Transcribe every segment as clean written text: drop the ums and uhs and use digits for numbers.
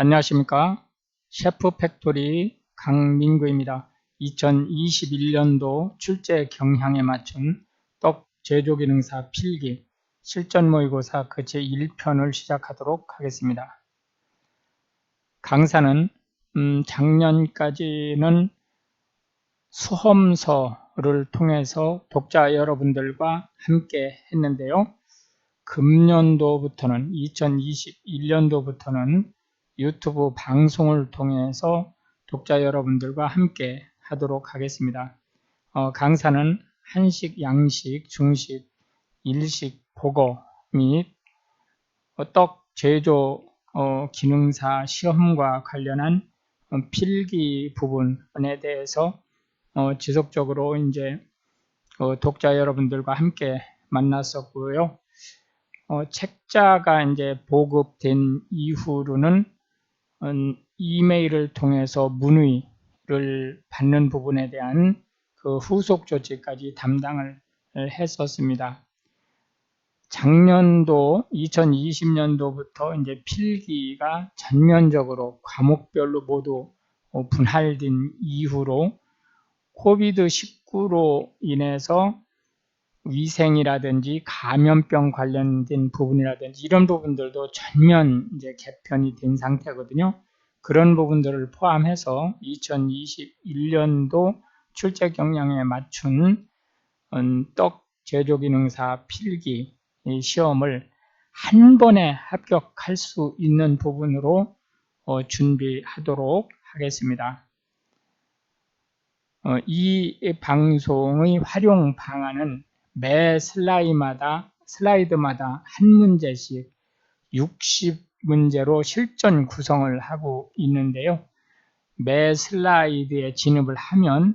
안녕하십니까. 셰프 팩토리 강민구입니다. 2021년도 출제 경향에 맞춘 떡 제조 기능사 필기 실전 모의고사 그 제1편을 시작하도록 하겠습니다. 강사는 작년까지는 수험서를 통해서 독자 여러분들과 함께 했는데요. 금년도부터는 2021년도부터는 유튜브 방송을 통해서 독자 여러분들과 함께 하도록 하겠습니다. 강사는 한식, 양식, 중식, 일식, 보거 및 떡 제조 기능사 시험과 관련한 필기 부분에 대해서 지속적으로 이제 독자 여러분들과 함께 만났었고요. 책자가 이제 보급된 이후로는 이메일을 통해서 문의를 받는 부분에 대한 그 후속 조치까지 담당을 했었습니다. 작년도 2020년도부터 이제 필기가 전면적으로 과목별로 모두 분할된 이후로 코비드-19로 인해서 위생이라든지 감염병 관련된 부분이라든지 이런 부분들도 전면 이제 개편이 된 상태거든요. 그런 부분들을 포함해서 2021년도 출제 경향에 맞춘 떡 제조 기능사 필기 시험을 한 번에 합격할 수 있는 부분으로 준비하도록 하겠습니다. 이 방송의 활용 방안은 매 슬라이드마다 한 문제씩 60문제로 실전 구성을 하고 있는데요. 매 슬라이드에 진입을 하면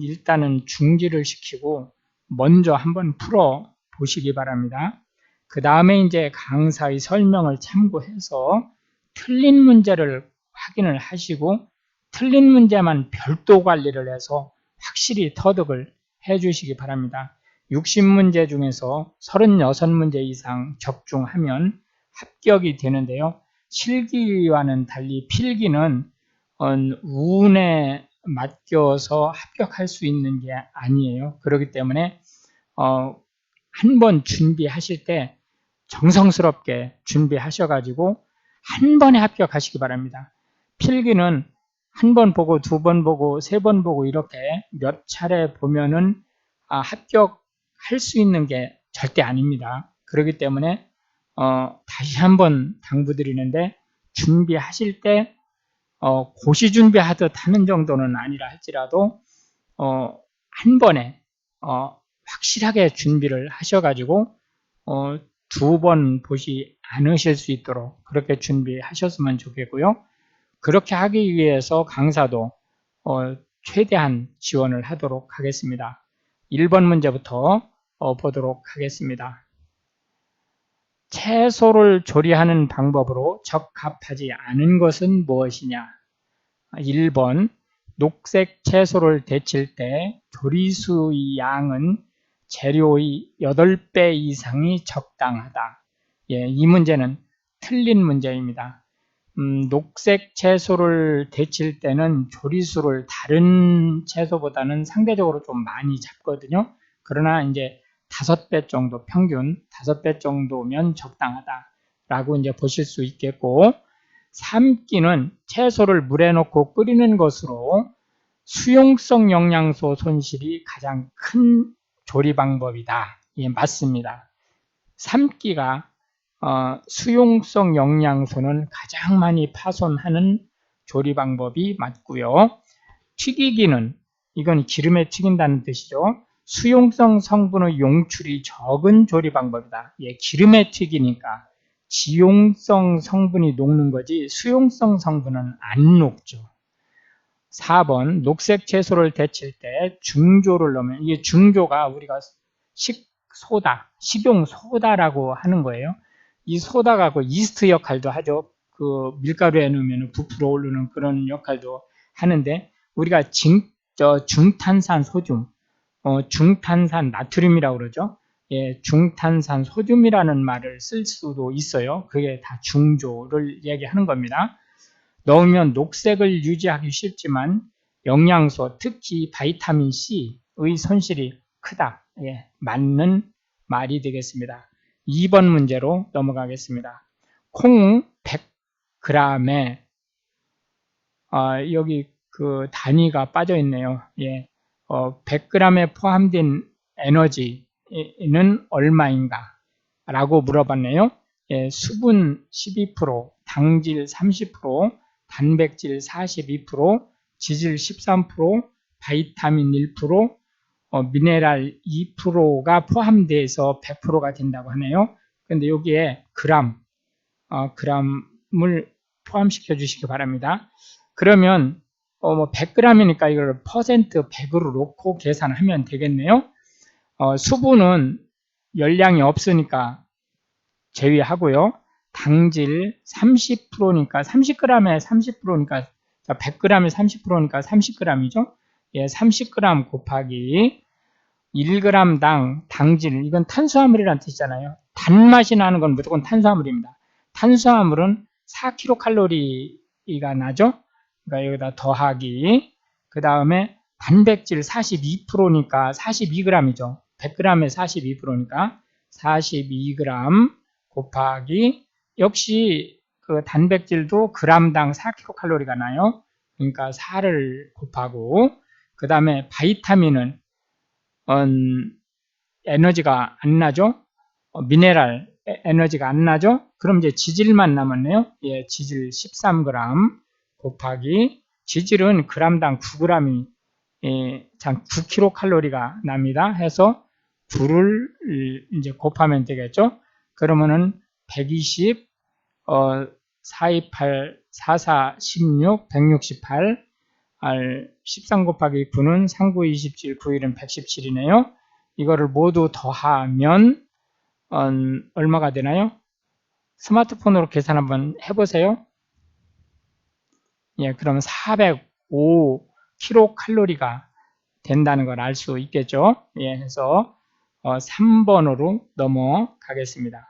일단은 중지를 시키고 먼저 한번 풀어 보시기 바랍니다. 그 다음에 이제 강사의 설명을 참고해서 틀린 문제를 확인을 하시고 틀린 문제만 별도 관리를 해서 확실히 터득을 해 주시기 바랍니다. 60문제 중에서 36문제 이상 적중하면 합격이 되는데요. 실기와는 달리 필기는 운에 맡겨서 합격할 수 있는 게 아니에요. 그렇기 때문에 한번 준비하실 때 정성스럽게 준비하셔가지고 한 번에 합격하시기 바랍니다. 필기는 한 번 보고 두 번 보고 세 번 보고 이렇게 몇 차례 보면은 합격할 수 있는 게 절대 아닙니다. 그렇기 때문에 다시 한번 당부드리는데 준비하실 때 고시 준비하듯 하는 정도는 아니라 할지라도 한 번에 확실하게 준비를 하셔가지고 두 번 보지 않으실 수 있도록 그렇게 준비하셨으면 좋겠고요. 그렇게 하기 위해서 강사도 최대한 지원을 하도록 하겠습니다. 1번 문제부터 보도록 하겠습니다. 채소를 조리하는 방법으로 적합하지 않은 것은 무엇이냐? 1번 녹색 채소를 데칠 때 조리수의 양은 재료의 8배 이상이 적당하다. 이 문제는 틀린 문제입니다. 녹색 채소를 데칠 때는 조리수를 다른 채소보다는 상대적으로 좀 많이 잡거든요. 그러나 이제 5배 정도, 평균 5배 정도면 적당하다라고 이제 보실 수 있겠고, 삶기는 채소를 물에 넣고 끓이는 것으로 수용성 영양소 손실이 가장 큰 조리 방법이다. 맞습니다. 삶기가 수용성 영양소는 가장 많이 파손하는 조리 방법이 맞고요. 튀기기는 이건 기름에 튀긴다는 뜻이죠. 수용성 성분의 용출이 적은 조리 방법이다. 기름에 튀기니까 지용성 성분이 녹는 거지 수용성 성분은 안 녹죠. 4번 녹색 채소를 데칠 때 중조를 넣으면 이게 중조가 우리가 식용 소다라고 하는 거예요. 이 소다가 그 이스트 역할도 하죠. 그 밀가루에 넣으면 부풀어 오르는 그런 역할도 하는데 우리가 중탄산 소듐, 중탄산 나트륨이라고 그러죠. 중탄산 소듐이라는 말을 쓸 수도 있어요. 그게 다 중조를 얘기하는 겁니다. 넣으면 녹색을 유지하기 쉽지만 영양소, 특히 바이타민 C의 손실이 크다. 예, 맞는 말이 되겠습니다. 2번 문제로 넘어가겠습니다. 콩 100g에 여기 그 단위가 빠져 있네요. 예, 100g에 포함된 에너지는 얼마인가? 라고 물어봤네요. 예, 수분 12%, 당질 30%, 단백질 42%, 지질 13%, 바이타민 1%, 미네랄 2%가 포함돼서 100%가 된다고 하네요. 근데 여기에 gram을 포함시켜 주시기 바랍니다. 그러면 100g이니까 이걸 퍼센트 100으로 놓고 계산하면 되겠네요. 수분은 열량이 없으니까 제외하고요. 당질 30%니까 30g에 30%니까 100g에 30%니까 30g이죠. 예, 30g 곱하기 1g당 당질, 이건 탄수화물이라는 뜻이잖아요. 단맛이 나는 건 무조건 탄수화물입니다. 탄수화물은 4kcal가 나죠. 그러니까 여기다 더하기, 그 다음에 단백질 42%니까 42g이죠. 100g에 42%니까 42g 곱하기, 역시 그 단백질도 g당 4kcal가 나요. 그러니까 4를 곱하고, 그 다음에 바이타민은 에너지가 안 나죠. 미네랄 에너지가 안 나죠. 그럼 이제 지질만 남았네요. 예, 지질 13g 곱하기, 지질은 g당 9g이 9kcal가 납니다. 해서 9를 이제 곱하면 되겠죠. 그러면은 120, 428, 44, 16, 168, 13 곱하기 9는 39, 27, 9일은 117이네요. 이거를 모두 더하면 얼마가 되나요? 스마트폰으로 계산 한번 해보세요. 예, 그러면 405kcal가 된다는 걸 알 수 있겠죠. 예, 해서 3번으로 넘어가겠습니다.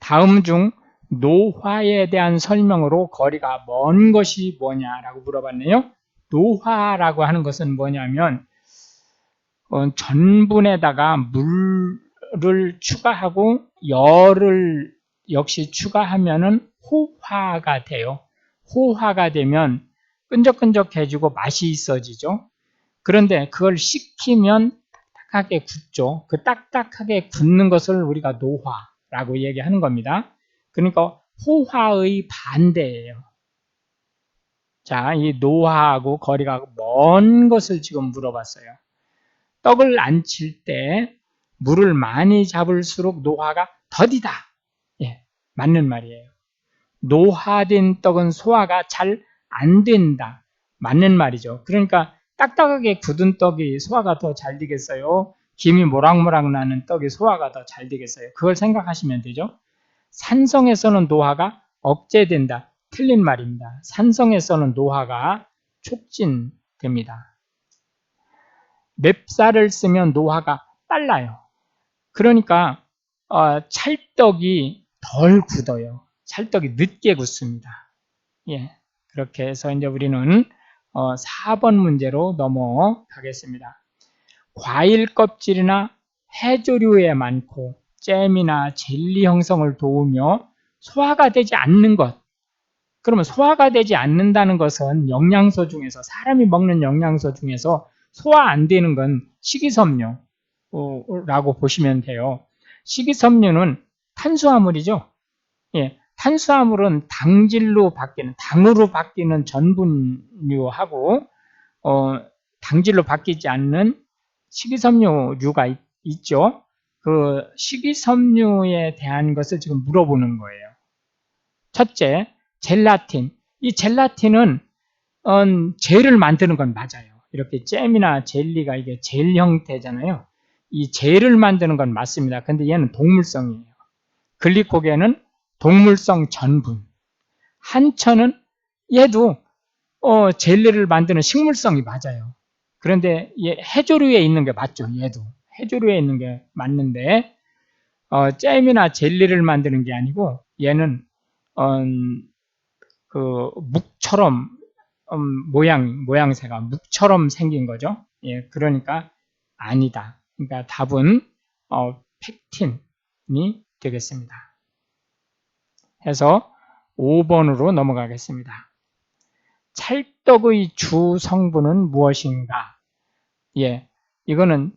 다음 중 노화에 대한 설명으로 거리가 먼 것이 뭐냐라고 물어봤네요. 노화라고 하는 것은 뭐냐면 전분에다가 물을 추가하고 열을 역시 추가하면은 호화가 돼요. 호화가 되면 끈적끈적해지고 맛이 있어지죠. 그런데 그걸 식히면 딱딱하게 굳죠. 그 딱딱하게 굳는 것을 우리가 노화라고 얘기하는 겁니다. 그러니까 호화의 반대예요. 자, 이 노화하고 거리가 먼 것을 지금 물어봤어요. 떡을 안 칠 때 물을 많이 잡을수록 노화가 더디다. 예, 맞는 말이에요. 노화된 떡은 소화가 잘 안 된다. 맞는 말이죠. 그러니까 딱딱하게 굳은 떡이 소화가 더 잘 되겠어요? 김이 모락모락 나는 떡이 소화가 더 잘 되겠어요? 그걸 생각하시면 되죠. 산성에서는 노화가 억제된다. 틀린 말입니다. 산성에서는 노화가 촉진됩니다. 맵쌀을 쓰면 노화가 빨라요. 그러니까 찰떡이 덜 굳어요. 찰떡이 늦게 굳습니다. 예, 그렇게 해서 이제 우리는 4번 문제로 넘어가겠습니다. 과일 껍질이나 해조류에 많고 잼이나 젤리 형성을 도우며 소화가 되지 않는 것. 그러면 소화가 되지 않는다는 것은 영양소 중에서, 사람이 먹는 영양소 중에서 소화 안 되는 건 식이섬유라고 보시면 돼요. 식이섬유는 탄수화물이죠. 예, 탄수화물은 당질로 바뀌는, 당으로 바뀌는 전분류하고 당질로 바뀌지 않는 식이섬유류가 있죠. 그 식이섬유에 대한 것을 지금 물어보는 거예요. 첫째, 젤라틴. 이 젤라틴은 젤을 만드는 건 맞아요. 이렇게 잼이나 젤리가 이게 젤 형태잖아요. 이 젤을 만드는 건 맞습니다. 근데 얘는 동물성이에요. 글리코겐은 동물성 전분. 한천은 얘도 젤리를 만드는 식물성이 맞아요. 그런데 얘 해조류에 있는 게 맞죠. 얘도 해조류에 있는 게 맞는데 잼이나 젤리를 만드는 게 아니고 얘는 묵처럼 모양새가 묵처럼 생긴 거죠. 예, 그러니까 아니다. 그러니까 답은 펙틴이 되겠습니다. 해서 5번으로 넘어가겠습니다. 찰떡의 주 성분은 무엇인가? 예, 이거는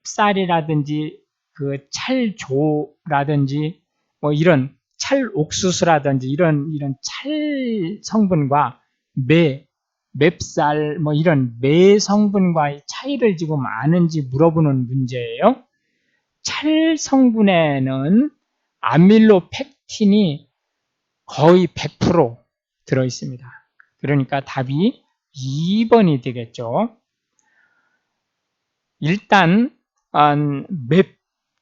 찹쌀이라든지 그 찰조라든지 뭐 이런 찰옥수수라든지 이런 찰 성분과 맵쌀 뭐 이런 매 성분과의 차이를 지금 아는지 물어보는 문제예요. 찰 성분에는 아밀로펙틴이 거의 100% 들어 있습니다. 그러니까 답이 2번이 되겠죠. 일단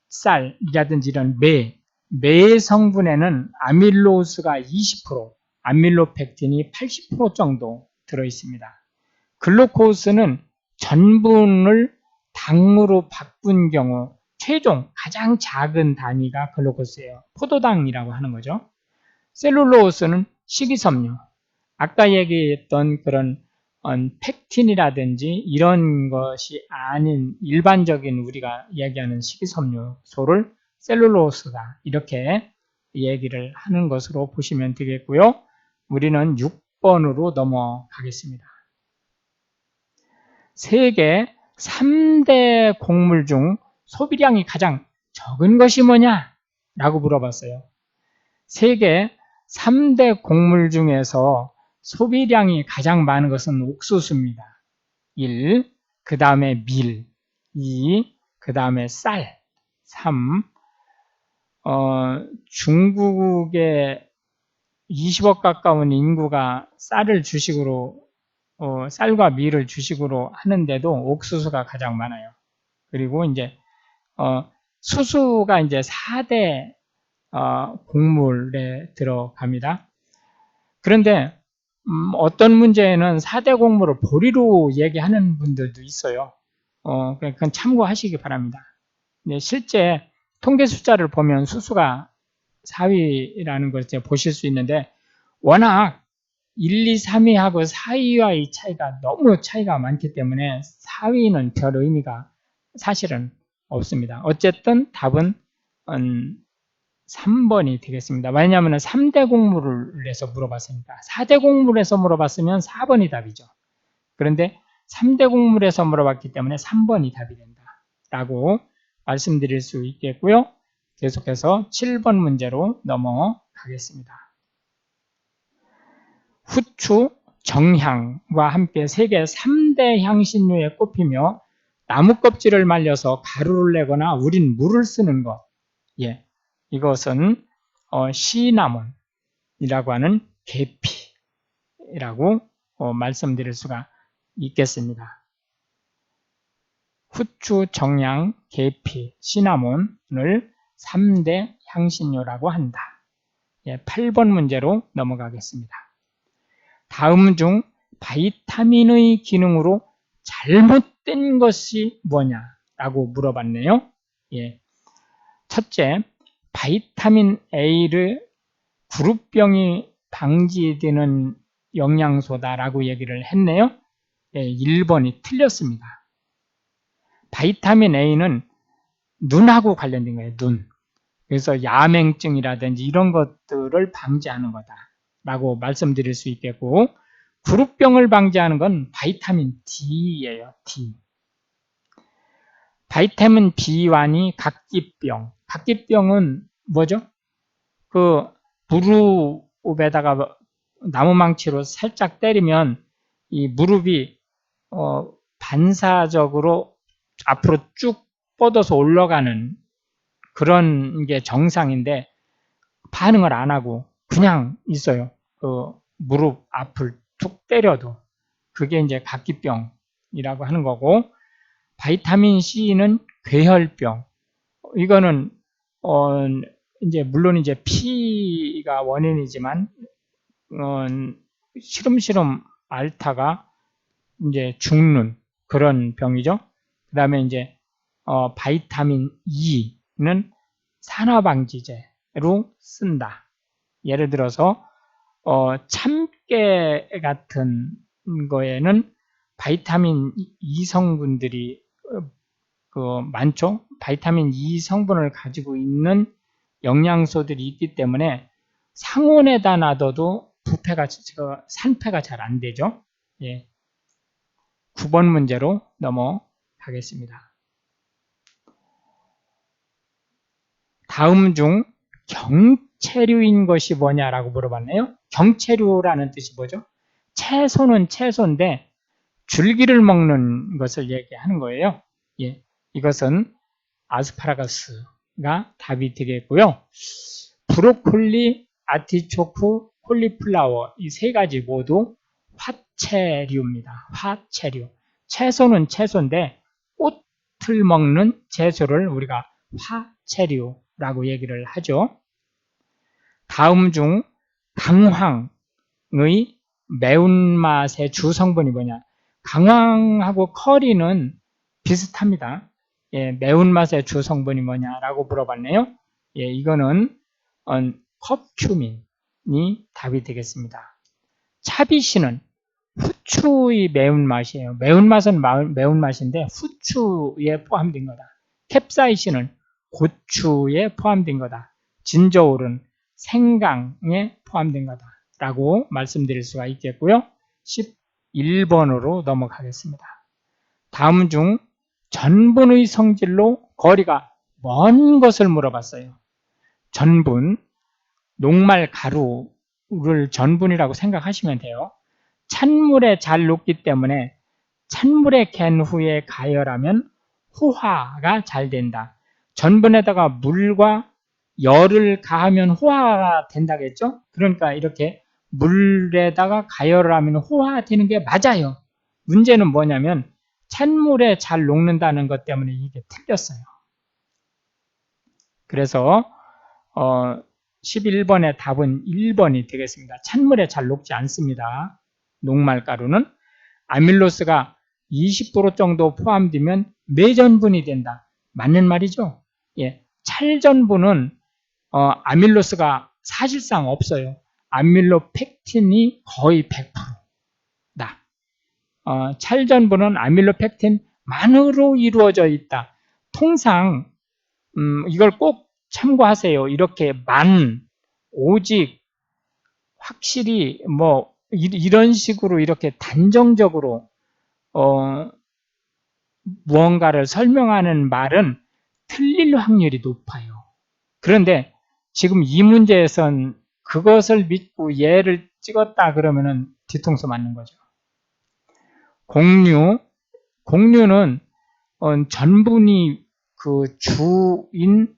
맵쌀이라든지 이런 매 성분에는 아밀로스가 20%, 아밀로펙틴이 80% 정도 들어 있습니다. 글루코스는 전분을 당으로 바꾼 경우 최종 가장 작은 단위가 글루코스예요. 포도당이라고 하는 거죠. 셀룰로스는 식이섬유, 아까 얘기했던 그런 펙틴이라든지 이런 것이 아닌 일반적인 우리가 얘기하는 식이섬유소를 셀룰로스다 이렇게 얘기를 하는 것으로 보시면 되겠고요. 우리는 6번으로 넘어가겠습니다. 세계 3대 곡물 중 소비량이 가장 적은 것이 뭐냐? 라고 물어봤어요. 세계 3대 곡물 중에서 소비량이 가장 많은 것은 옥수수입니다. 1, 그 다음에 밀, 2, 그 다음에 쌀, 3, 중국의 20억 가까운 인구가 쌀을 주식으로, 쌀과 밀을 주식으로 하는데도 옥수수가 가장 많아요. 그리고 이제, 수수가 이제 4대 곡물에 들어갑니다. 그런데 어떤 문제에는 4대 곡물을 보리로 얘기하는 분들도 있어요. 그건 참고하시기 바랍니다. 실제 통계 숫자를 보면 수수가 4위라는 걸 보실 수 있는데 워낙 1, 2, 3위하고 4위와의 차이가 너무 차이가 많기 때문에 4위는 별 의미가 사실은 없습니다. 어쨌든 답은 3번이 되겠습니다. 왜냐하면 3대 곡물에서 물어봤으니까 4대 곡물에서 물어봤으면 4번이 답이죠. 그런데 3대 곡물에서 물어봤기 때문에 3번이 답이 된다 라고 말씀드릴 수 있겠고요. 계속해서 7번 문제로 넘어가겠습니다. 후추, 정향과 함께 세계 3대 향신료에 꼽히며 나무 껍질을 말려서 가루를 내거나 우린 물을 쓰는 것. 예. 이것은 시나몬이라고 하는 계피라고 말씀드릴 수가 있겠습니다. 후추, 정향, 계피, 시나몬을 3대 향신료라고 한다. 예, 8번 문제로 넘어가겠습니다. 다음 중 바이타민의 기능으로 잘못된 것이 뭐냐라고 물어봤네요. 예. 첫째, 바이타민 A를 구루병이 방지되는 영양소다라고 얘기를 했네요. 예, 1번이 틀렸습니다. 바이타민 A는 눈하고 관련된 거예요. 눈. 그래서 야맹증이라든지 이런 것들을 방지하는 거다라고 말씀드릴 수 있겠고 구루병을 방지하는 건 바이타민 D예요. D. 바이타민 B1이 각기병은 뭐죠? 그 무릎에다가 나무망치로 살짝 때리면 이 무릎이 반사적으로 앞으로 쭉 뻗어서 올라가는 그런 게 정상인데 반응을 안 하고 그냥 있어요. 그 무릎 앞을 툭 때려도 그게 이제 각기병이라고 하는 거고 바이타민 C는 괴혈병. 이거는 이제 물론 이제 피가 원인이지만 시름시름 앓다가 이제 죽는 그런 병이죠. 그다음에 이제 바이타민 E는 산화방지제로 쓴다. 예를 들어서 참깨 같은 거에는 바이타민 E 성분들이 많죠. 바이타민 E 성분을 가지고 있는 영양소들이 있기 때문에 상온에다 놔둬도 산패가 잘 안 되죠. 예. 9번 문제로 넘어가겠습니다. 다음 중 경채류인 것이 뭐냐라고 물어봤네요. 경채류라는 뜻이 뭐죠? 채소는 채소인데 줄기를 먹는 것을 얘기하는 거예요. 예, 이것은 아스파라거스가 답이 되겠고요. 브로콜리, 아티초크, 콜리플라워 이 세 가지 모두 화채류입니다. 화채류. 채소는 채소인데 꽃을 먹는 채소를 우리가 화채류라고 얘기를 하죠. 다음 중 강황의 매운맛의 주성분이 뭐냐? 강황하고 커리는 비슷합니다. 예, 매운맛의 주성분이 뭐냐라고 물어봤네요. 예, 이거는 커큐민이 답이 되겠습니다. 차비씨는 후추의 매운맛이에요. 매운맛은 매운맛인데 후추에 포함된 거다. 캡사이신은 고추에 포함된 거다. 진저올은 생강에 포함된 거다. 라고 말씀드릴 수가 있겠고요. 11번으로 넘어가겠습니다. 다음 중 전분의 성질로 거리가 먼 것을 물어봤어요. 전분, 녹말 가루를 전분이라고 생각하시면 돼요. 찬물에 잘 녹기 때문에 찬물에 갠 후에 가열하면 호화가 잘 된다. 전분에다가 물과 열을 가하면 호화가 된다겠죠? 그러니까 이렇게 물에다가 가열을 하면 호화가 되는 게 맞아요. 문제는 뭐냐면 찬물에 잘 녹는다는 것 때문에 이게 틀렸어요. 그래서 11번의 답은 1번이 되겠습니다. 찬물에 잘 녹지 않습니다. 녹말가루는 아밀로스가 20% 정도 포함되면 매전분이 된다. 맞는 말이죠? 예, 찰전분은 아밀로스가 사실상 없어요. 아밀로펙틴이 거의 100%다. 찰전분은 아밀로펙틴만으로 이루어져 있다. 통상 이걸 꼭 참고하세요. 이렇게 오직, 확실히 이런 식으로 이렇게 단정적으로 무언가를 설명하는 말은 틀릴 확률이 높아요. 그런데 지금 이 문제에선 그것을 믿고 예를 찍었다 그러면은 뒤통수 맞는 거죠. 곡류는 전분이 그 주인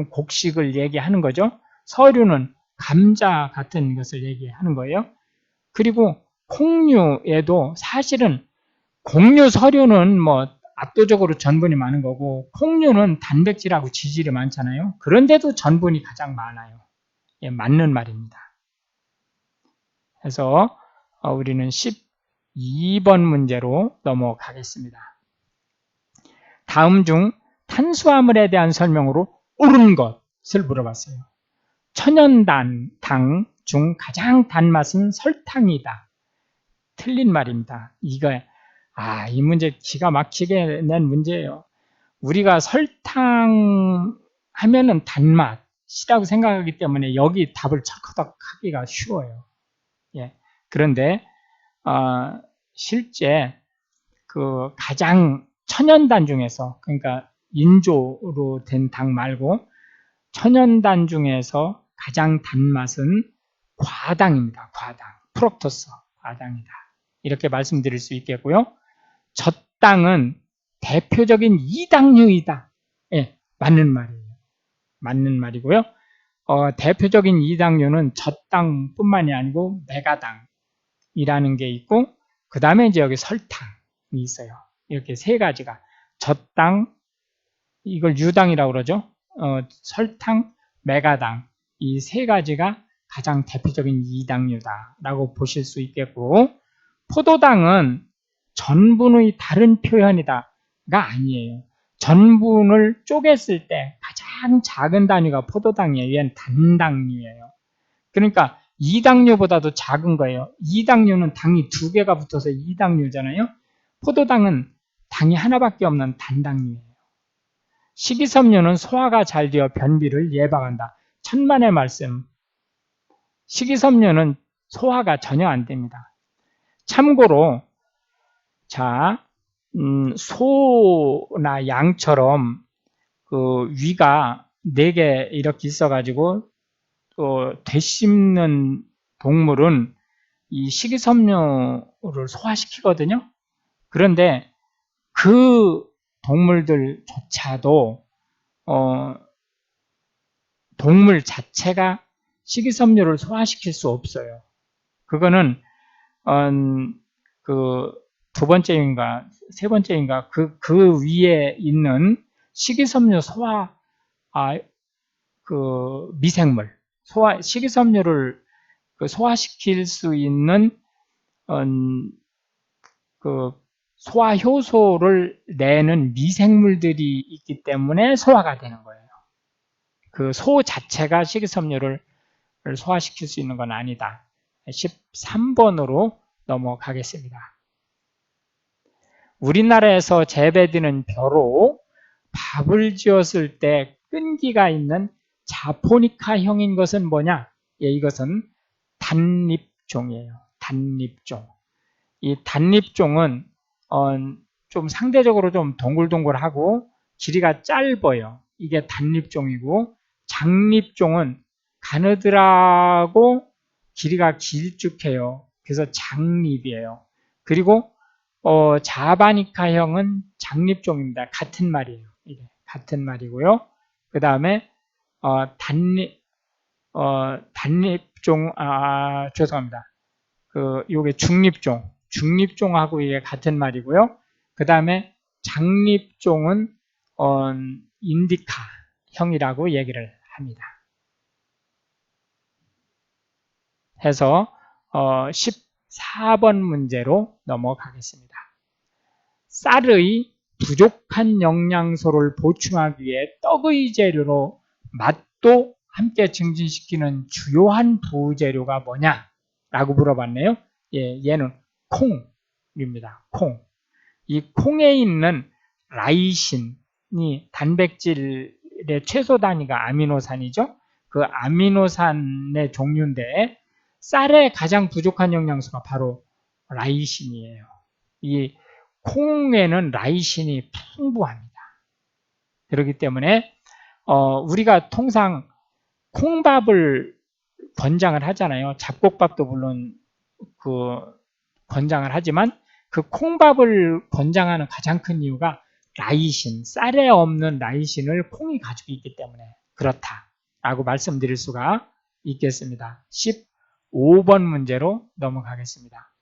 곡식을 얘기하는 거죠. 서류는 감자 같은 것을 얘기하는 거예요. 그리고 콩류에도 사실은 곡류 서류는 압도적으로 전분이 많은 거고 콩류는 단백질하고 지질이 많잖아요. 그런데도 전분이 가장 많아요. 예, 맞는 말입니다. 그래서 우리는 12번 문제로 넘어가겠습니다. 다음 중 탄수화물에 대한 설명으로 옳은 것을 물어봤어요. 천연당 중 가장 단맛은 설탕이다. 틀린 말입니다. 이 문제 기가 막히게 낸 문제예요. 우리가 설탕 하면은 단맛이라고 생각하기 때문에 여기 답을 척척 하기가 쉬워요. 예. 그런데 실제 그 가장 천연단 중에서, 그러니까 인조로 된 당 말고 천연단 중에서 가장 단맛은 과당입니다. 과당, 프록토스 과당이다. 이렇게 말씀드릴 수 있겠고요. 젖당은 대표적인 이당류이다. 예, 맞는 말이에요. 맞는 말이고요. 대표적인 이당류는 젖당뿐만이 아니고 메가당이라는 게 있고, 그 다음에 이제 여기 설탕이 있어요. 이렇게 세 가지가 젖당, 이걸 유당이라고 그러죠. 설탕, 메가당 이 세 가지가 가장 대표적인 이당류다라고 보실 수 있겠고, 포도당은 전분의 다른 표현이다가 아니에요. 전분을 쪼갰을 때 가장 작은 단위가 포도당이에요. 얘는 단당류예요. 그러니까 이당류보다도 작은 거예요. 이당류는 당이 2개가 붙어서 이당류잖아요. 포도당은 당이 하나밖에 없는 단당류예요. 식이섬유는 소화가 잘 되어 변비를 예방한다. 천만의 말씀. 식이섬유는 소화가 전혀 안 됩니다. 참고로 자, 소나 양처럼 그 위가 4개 이렇게 있어가지고 되씹는 동물은 이 식이섬유를 소화시키거든요. 그런데 그 동물들조차도 동물 자체가 식이섬유를 소화시킬 수 없어요. 그거는 그 2번째인가 3번째인가 그 위에 있는 식이섬유 소화 그 미생물 식이섬유를 소화시킬 수 있는 그 소화 효소를 내는 미생물들이 있기 때문에 소화가 되는 거예요. 그 소 자체가 식이섬유를 소화시킬 수 있는 건 아니다. 13번으로 넘어가겠습니다. 우리나라에서 재배되는 벼로 밥을 지었을 때 끈기가 있는 자포니카형인 것은 뭐냐? 예, 이것은 단립종이에요. 단립종. 이 단립종은 좀 상대적으로 좀 동글동글하고 길이가 짧아요. 이게 단립종이고, 장립종은 가느들하고 길이가 길쭉해요. 그래서 장립이에요. 그리고 자바니카형은 장립종입니다. 같은 말이에요. 이게 같은 말이고요. 그 다음에 단립종 죄송합니다. 요게 중립종하고 이게 같은 말이고요. 그 다음에 장립종은 인디카형이라고 얘기를 합니다. 해서 14번 문제로 넘어가겠습니다. 쌀의 부족한 영양소를 보충하기 위해 떡의 재료로 맛도 함께 증진시키는 주요한 부재료가 뭐냐? 라고 물어봤네요. 예, 얘는 콩입니다. 콩. 이 콩에 있는 라이신이 단백질의 최소 단위가 아미노산이죠. 그 아미노산의 종류인데 쌀에 가장 부족한 영양소가 바로 라이신이에요. 이 콩에는 라이신이 풍부합니다. 그렇기 때문에 우리가 통상 콩밥을 권장을 하잖아요. 잡곡밥도 물론 권장을 하지만 그 콩밥을 권장하는 가장 큰 이유가 라이신, 쌀에 없는 라이신을 콩이 가지고 있기 때문에 그렇다라고 말씀드릴 수가 있겠습니다. 15번 문제로 넘어가겠습니다.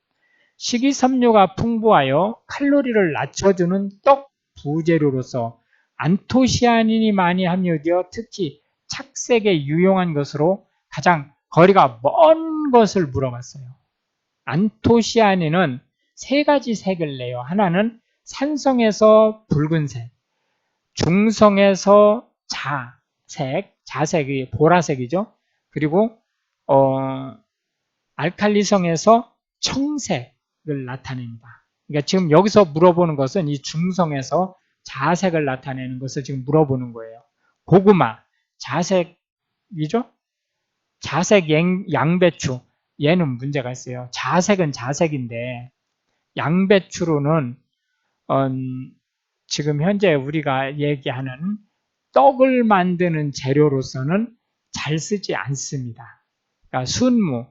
식이섬유가 풍부하여 칼로리를 낮춰주는 떡 부재료로서 안토시아닌이 많이 함유되어 특히 착색에 유용한 것으로 가장 거리가 먼 것을 물어봤어요. 안토시아닌은 3가지 색을 내요. 하나는 산성에서 붉은색, 중성에서 자색이 보라색이죠. 그리고 알칼리성에서 청색을 나타냅니다. 그러니까 지금 여기서 물어보는 것은 이 중성에서 자색을 나타내는 것을 지금 물어보는 거예요. 고구마, 자색이죠? 자색 양배추, 얘는 문제가 있어요. 자색은 자색인데 양배추로는 지금 현재 우리가 얘기하는 떡을 만드는 재료로서는 잘 쓰지 않습니다. 그러니까 순무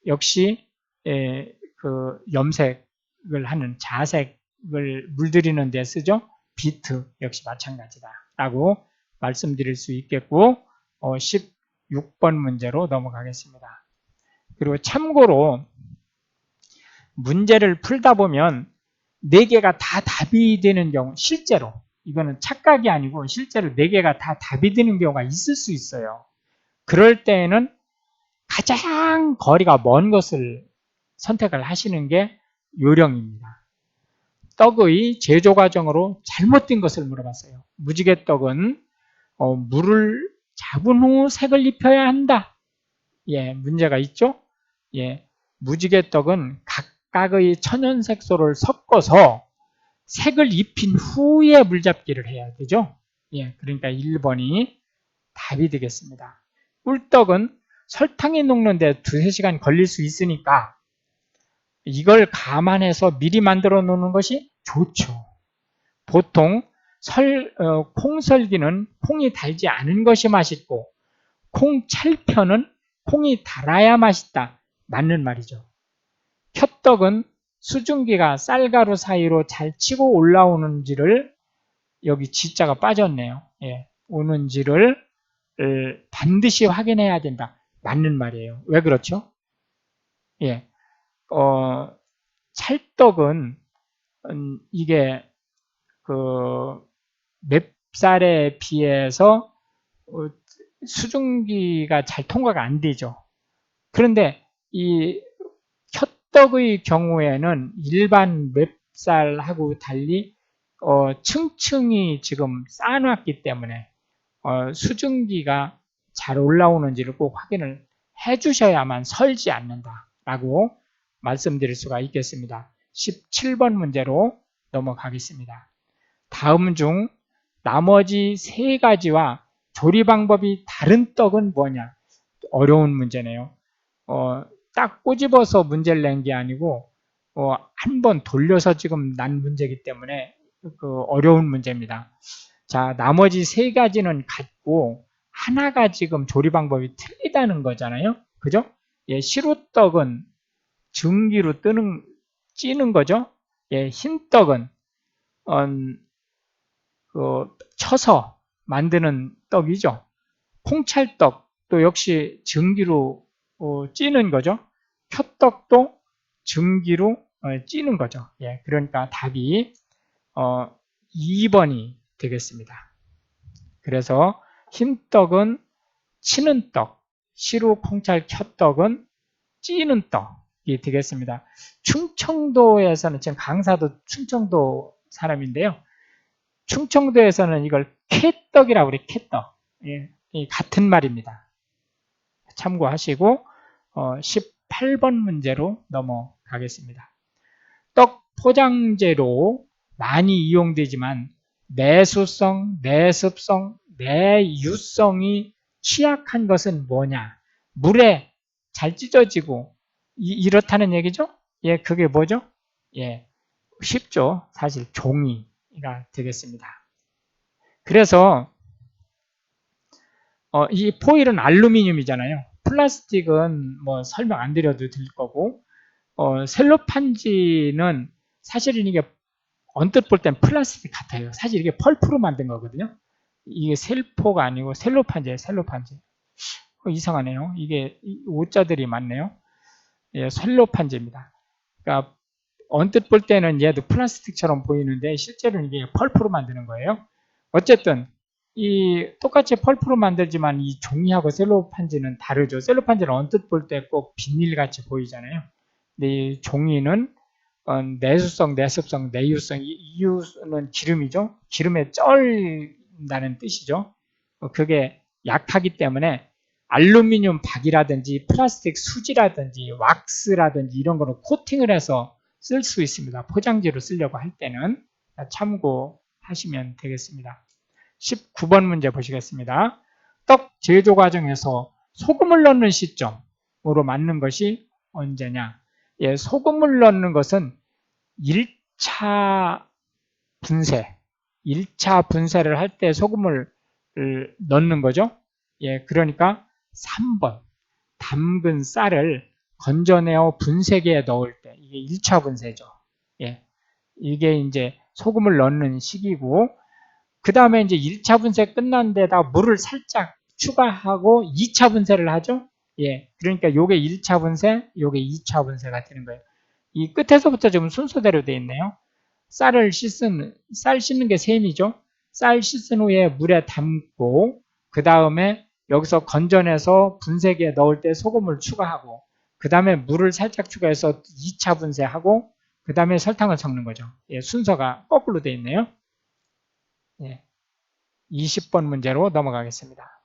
역시 그 염색을 하는 자색을 물들이는 데 쓰죠. 비트 역시 마찬가지다라고 말씀드릴 수 있겠고 16번 문제로 넘어가겠습니다. 그리고 참고로 문제를 풀다 보면 4개가 다 답이 되는 경우, 실제로 이거는 착각이 아니고 실제로 4개가 다 답이 되는 경우가 있을 수 있어요. 그럴 때에는 가장 거리가 먼 것을 선택을 하시는 게 요령입니다. 떡의 제조 과정으로 잘못된 것을 물어봤어요. 무지개떡은 물을 잡은 후 색을 입혀야 한다. 예, 문제가 있죠. 예, 무지개떡은 각각의 천연색소를 섞어서 색을 입힌 후에 물잡기를 해야 되죠. 예, 그러니까 1번이 답이 되겠습니다. 꿀떡은 설탕이 녹는데 2~3시간 걸릴 수 있으니까 이걸 감안해서 미리 만들어 놓는 것이 좋죠. 보통 콩설기는 콩이 달지 않은 것이 맛있고 콩찰편은 콩이 달아야 맛있다. 맞는 말이죠. 켰떡은 수증기가 쌀가루 사이로 잘 치고 올라오는지를 여기 지자가 빠졌네요. 예, 오는지를 반드시 확인해야 된다. 맞는 말이에요. 왜 그렇죠? 예, 찰떡은 이게 그 맵쌀에 비해서 수증기가 잘 통과가 안 되죠. 그런데 이 켰떡의 경우에는 일반 맵쌀하고 달리 층층이 지금 쌓아놨기 때문에 수증기가 잘 올라오는지를 꼭 확인을 해주셔야만 설지 않는다라고 말씀드릴 수가 있겠습니다. 17번 문제로 넘어가겠습니다. 다음 중 나머지 3가지와 조리 방법이 다른 떡은 뭐냐? 어려운 문제네요. 딱 꼬집어서 문제를 낸 게 아니고 한번 돌려서 지금 난 문제이기 때문에 어려운 문제입니다. 자, 나머지 3가지는 같고 하나가 지금 조리 방법이 틀리다는 거잖아요. 그죠? 예, 시루떡은 증기로 찌는 거죠. 예, 흰떡은 쳐서 만드는 떡이죠. 콩찰떡도 역시 증기로 찌는 거죠. 켰떡도 증기로 찌는 거죠. 예, 그러니까 답이 2번이 되겠습니다. 그래서 흰떡은 치는 떡, 시루 콩찰 켰떡은 찌는 떡이 되겠습니다. 충청도에서는 지금 강사도 충청도 사람인데요. 충청도에서는 이걸 캐떡이라고 그래요. 캐떡. 예, 같은 말입니다. 참고하시고 18번 문제로 넘어가겠습니다. 떡 포장재로 많이 이용되지만 내수성, 내습성, 내유성이 취약한 것은 뭐냐? 물에 잘 찢어지고 이렇다는 얘기죠? 예, 그게 뭐죠? 예, 쉽죠. 사실 종이가 되겠습니다. 그래서 이 포일은 알루미늄이잖아요. 플라스틱은 뭐 설명 안 드려도 될 거고 셀로판지는 사실은 이게 언뜻 볼 땐 플라스틱 같아요. 사실 이게 펄프로 만든 거거든요. 이게 셀포가 아니고 셀로판지예요. 셀로판지. 이상하네요. 이게 오자들이 많네요. 예, 셀로판지입니다. 그러니까 언뜻 볼 때는 얘도 플라스틱처럼 보이는데 실제로는 이게 펄프로 만드는 거예요. 어쨌든 이 똑같이 펄프로 만들지만 이 종이하고 셀로판지는 다르죠. 셀로판지는 언뜻 볼 때 꼭 비닐같이 보이잖아요. 근데 이 종이는 내수성, 내습성, 내유성, 이유는 기름이죠. 기름에 쩔다는 뜻이죠. 그게 약하기 때문에 알루미늄 박이라든지 플라스틱 수지라든지 왁스라든지 이런 거를 코팅을 해서 쓸 수 있습니다. 포장지로 쓰려고 할 때는 참고하시면 되겠습니다. 19번 문제 보시겠습니다. 떡 제조 과정에서 소금을 넣는 시점으로 맞는 것이 언제냐? 예, 소금을 넣는 것은 1차 분쇄, 1차 분쇄를 할 때 소금을 넣는 거죠. 예, 그러니까 3번 담근 쌀을 건져내어 분쇄기에 넣을 때 이게 1차 분쇄죠. 예, 이게 이제 소금을 넣는 시기고 그 다음에 이제 1차 분쇄 끝난 데다 물을 살짝 추가하고 2차 분쇄를 하죠. 예, 그러니까 요게 1차 분쇄, 요게 2차 분쇄가 되는 거예요. 이 끝에서부터 지금 순서대로 되어 있네요. 쌀 씻는 게 셈이죠. 쌀 씻은 후에 물에 담고 그 다음에 여기서 건져내서 분쇄기에 넣을 때 소금을 추가하고 그 다음에 물을 살짝 추가해서 2차 분쇄하고 그 다음에 설탕을 섞는 거죠. 예, 순서가 거꾸로 되어 있네요. 예, 20번 문제로 넘어가겠습니다.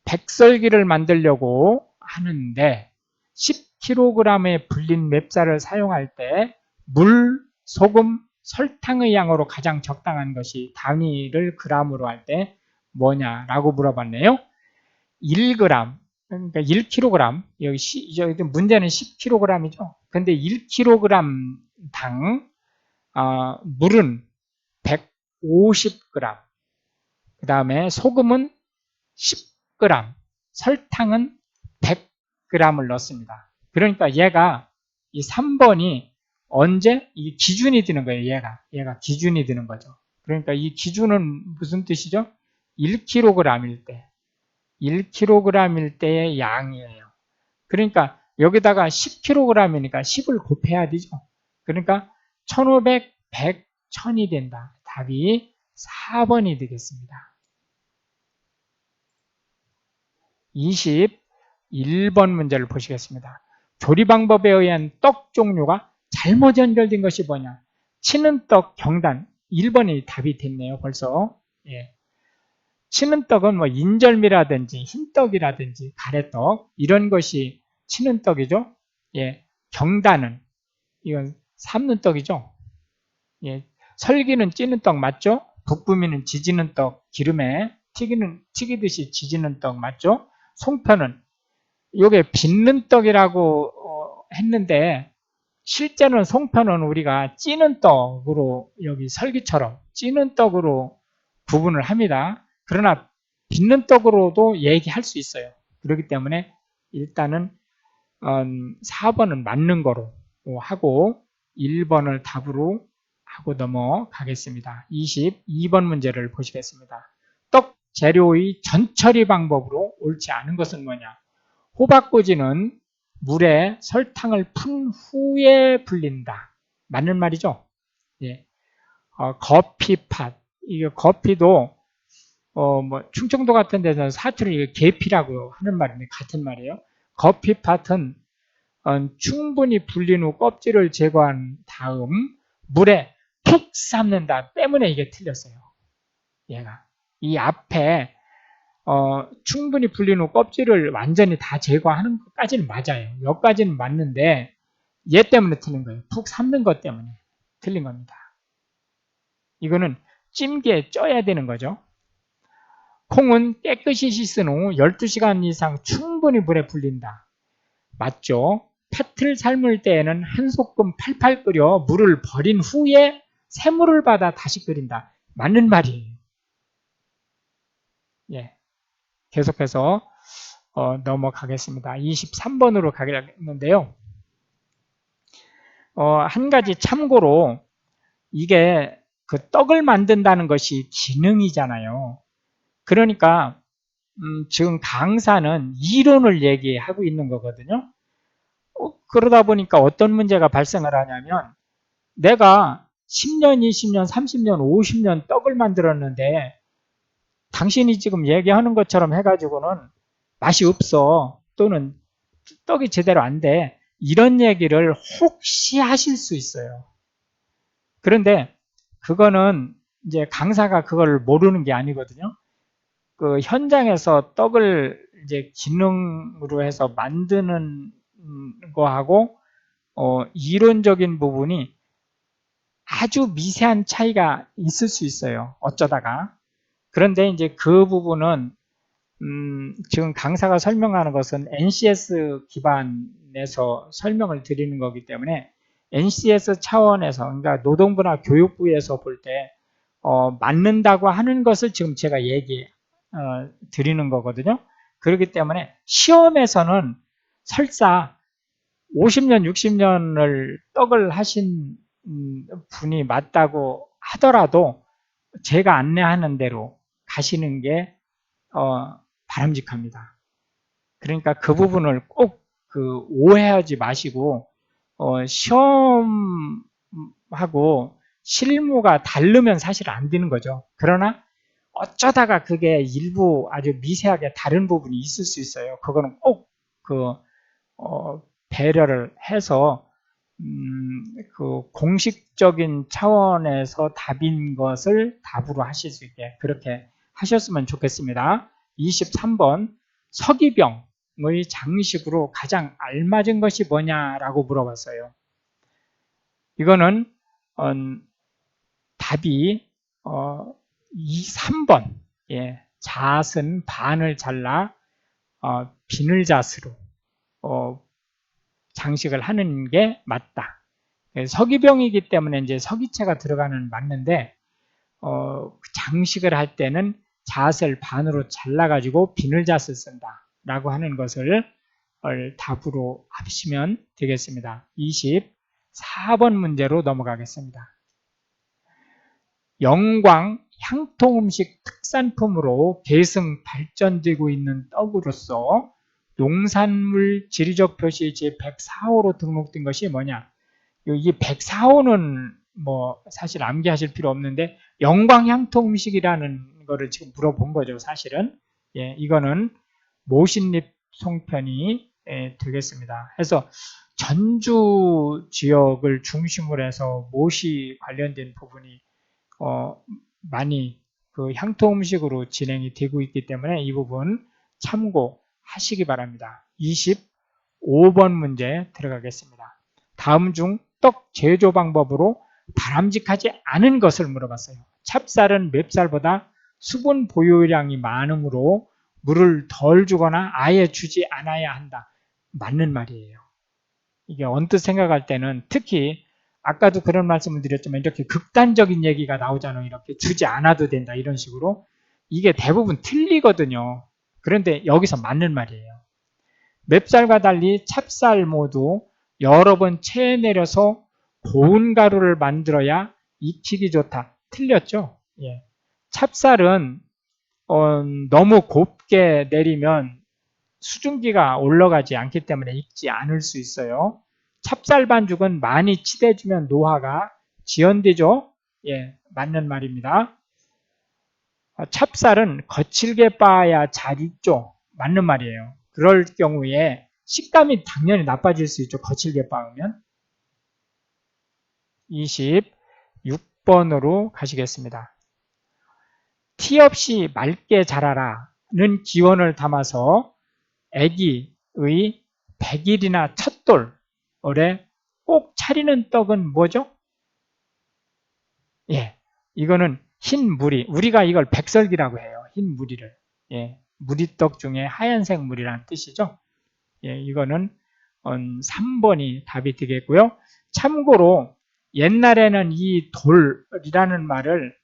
백설기를 만들려고 하는데 10kg의 불린 맵쌀을 사용할 때 물, 소금, 설탕의 양으로 가장 적당한 것이 단위를 g으로 할 때 뭐냐라고 물어봤네요. 1g, 그러니까 1kg, 여기 문제는 10kg이죠. 근데 1kg 당 물은 150g, 그 다음에 소금은 10g, 설탕은 100g을 넣습니다. 그러니까 얘가 이 3번이 언제? 이 기준이 되는 거예요. 얘가 기준이 되는 거죠. 그러니까 이 기준은 무슨 뜻이죠? 1kg일 때, 1kg일 때의 양이에요. 그러니까 여기다가 10kg이니까 10을 곱해야 되죠. 그러니까 1500, 100, 1000이 된다. 답이 4번이 되겠습니다. 21번 문제를 보시겠습니다. 조리 방법에 의한 떡 종류가 잘못 연결된 것이 뭐냐? 치는 떡 경단. 1번이 답이 됐네요. 벌써. 예. 치는 떡은 뭐 인절미라든지 흰떡이라든지 가래떡 이런 것이 치는 떡이죠. 예. 경단은 이건 삶는 떡이죠. 예. 설기는 찌는 떡 맞죠? 북부미는 지지는 떡, 기름에 튀기듯이 지지는 떡 맞죠? 송편은 이게 빚는 떡이라고 했는데 실제는 송편은 우리가 찌는 떡으로 여기 설기처럼 찌는 떡으로 구분을 합니다. 그러나 빚는 떡으로도 얘기할 수 있어요. 그렇기 때문에 일단은 4번은 맞는 거로 하고 1번을 답으로 하고 넘어가겠습니다. 22번 문제를 보시겠습니다. 떡 재료의 전처리 방법으로 옳지 않은 것은 뭐냐? 호박꼬지는 물에 설탕을 푼 후에 불린다. 맞는 말이죠? 예. 거피팥. 이게 거피도 뭐 충청도 같은 데서는 사투리 계피라고 하는 말인데 같은 말이에요. 거피팥은 충분히 불린 후 껍질을 제거한 다음 물에 푹 삶는다 때문에 이게 틀렸어요. 얘가 이 앞에 충분히 불린 후 껍질을 완전히 다 제거하는 것까지는 맞아요. 여기까지는 맞는데 얘 때문에 틀린 거예요. 푹 삶는 것 때문에 틀린 겁니다. 이거는 찜기에 쪄야 되는 거죠. 콩은 깨끗이 씻은 후 12시간 이상 충분히 물에 불린다. 맞죠? 팥을 삶을 때에는 한 소끔 팔팔 끓여 물을 버린 후에 새물을 받아 다시 끓인다. 맞는 말이에요. 예. 계속해서 넘어가겠습니다. 23번으로 가겠는데요. 한 가지 참고로 이게 그 떡을 만든다는 것이 기능이잖아요. 그러니까 지금 강사는 이론을 얘기하고 있는 거거든요. 그러다 보니까 어떤 문제가 발생을 하냐면 내가 10년, 20년, 30년, 50년 떡을 만들었는데 당신이 지금 얘기하는 것처럼 해가지고는 맛이 없어 또는 떡이 제대로 안 돼. 이런 얘기를 혹시 하실 수 있어요. 그런데 그거는 이제 강사가 그걸 모르는 게 아니거든요. 그 현장에서 떡을 이제 기능으로 해서 만드는 거하고 이론적인 부분이 아주 미세한 차이가 있을 수 있어요. 어쩌다가. 그런데 이제 그 부분은 지금 강사가 설명하는 것은 NCS 기반에서 설명을 드리는 거기 때문에 NCS 차원에서 그러니까 노동부나 교육부에서 볼 때 맞는다고 하는 것을 지금 제가 얘기 드리는 거거든요. 그렇기 때문에 시험에서는 설사 50년, 60년을 떡을 하신 분이 맞다고 하더라도 제가 안내하는 대로 가시는 게 바람직합니다. 그러니까 그 부분을 꼭 그 오해하지 마시고 시험하고 실무가 다르면 사실 안 되는 거죠. 그러나 어쩌다가 그게 일부 아주 미세하게 다른 부분이 있을 수 있어요. 그거는 꼭 그 배려를 해서 그 공식적인 차원에서 답인 것을 답으로 하실 수 있게 그렇게 하셨으면 좋겠습니다. 23번 서기병 장식으로 가장 알맞은 것이 뭐냐라고 물어봤어요. 이거는 답이 3번. 예, 잣은 반을 잘라 비늘잣으로 장식을 하는 게 맞다. 서기병이기 때문에 이제 서기체가 들어가는 맞는데 장식을 할 때는 잣을 반으로 잘라가지고 비늘잣을 쓴다라고 하는 것을 답으로 하시면 되겠습니다. 24번 문제로 넘어가겠습니다. 영광 향토음식 특산품으로 계승 발전되고 있는 떡으로서 농산물 지리적 표시 제104호로 등록된 것이 뭐냐? 이 104호는 뭐 사실 암기하실 필요 없는데 영광 향토 음식이라는 거를 지금 물어본 거죠, 사실은. 예, 이거는 모신잎 송편이 되겠습니다. 그래서 전주 지역을 중심으로 해서 못이 관련된 부분이 많이 그 향토 음식으로 진행이 되고 있기 때문에 이 부분 참고하시기 바랍니다. 25번 문제 들어가겠습니다. 다음 중 떡 제조 방법으로 바람직하지 않은 것을 물어봤어요. 찹쌀은 맵쌀보다 수분 보유량이 많으므로 물을 덜 주거나 아예 주지 않아야 한다. 맞는 말이에요. 이게 언뜻 생각할 때는 특히 아까도 그런 말씀을 드렸지만 이렇게 극단적인 얘기가 나오잖아요. 이렇게 주지 않아도 된다 이런 식으로. 이게 대부분 틀리거든요. 그런데 여기서 맞는 말이에요. 맵쌀과 달리 찹쌀 모두 여러 번 체에 내려서 고운 가루를 만들어야 익히기 좋다. 틀렸죠? 예. 찹쌀은 너무 곱게 내리면 수증기가 올라가지 않기 때문에 익지 않을 수 있어요. 찹쌀 반죽은 많이 치대주면 노화가 지연되죠? 예, 맞는 말입니다. 찹쌀은 거칠게 빻아야 잘 익죠? 맞는 말이에요. 그럴 경우에 식감이 당연히 나빠질 수 있죠. 거칠게 빻으면. 26번으로 가시겠습니다. 티 없이 맑게 자라라는 기원을 담아서 애기의 100일이나 첫돌에 꼭 차리는 떡은 뭐죠? 예, 이거는 흰 무리. 우리가 이걸 백설기라고 해요. 흰 무리를. 예, 무리떡 중에 하얀색 무리라는 뜻이죠. 예, 이거는 3번이 답이 되겠고요. 참고로 옛날에는 이 돌이라는 말을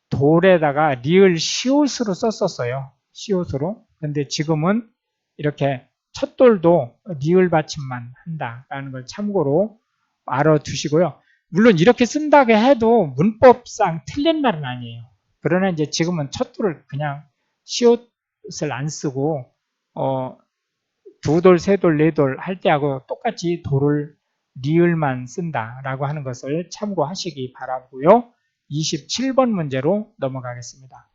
돌에다가 리을 시옷으로 썼었어요. 시옷으로. 근데 지금은 이렇게 첫돌도 리을 받침만 한다라는 걸 참고로 알아두시고요. 물론 이렇게 쓴다고 해도 문법상 틀린 말은 아니에요. 그러나 이제 지금은 첫돌을 그냥 시옷을 안 쓰고 두 돌, 세 돌, 네 돌 할 때하고 똑같이 돌을 리을만 쓴다라고 하는 것을 참고하시기 바라고요. 27번 문제로 넘어가겠습니다.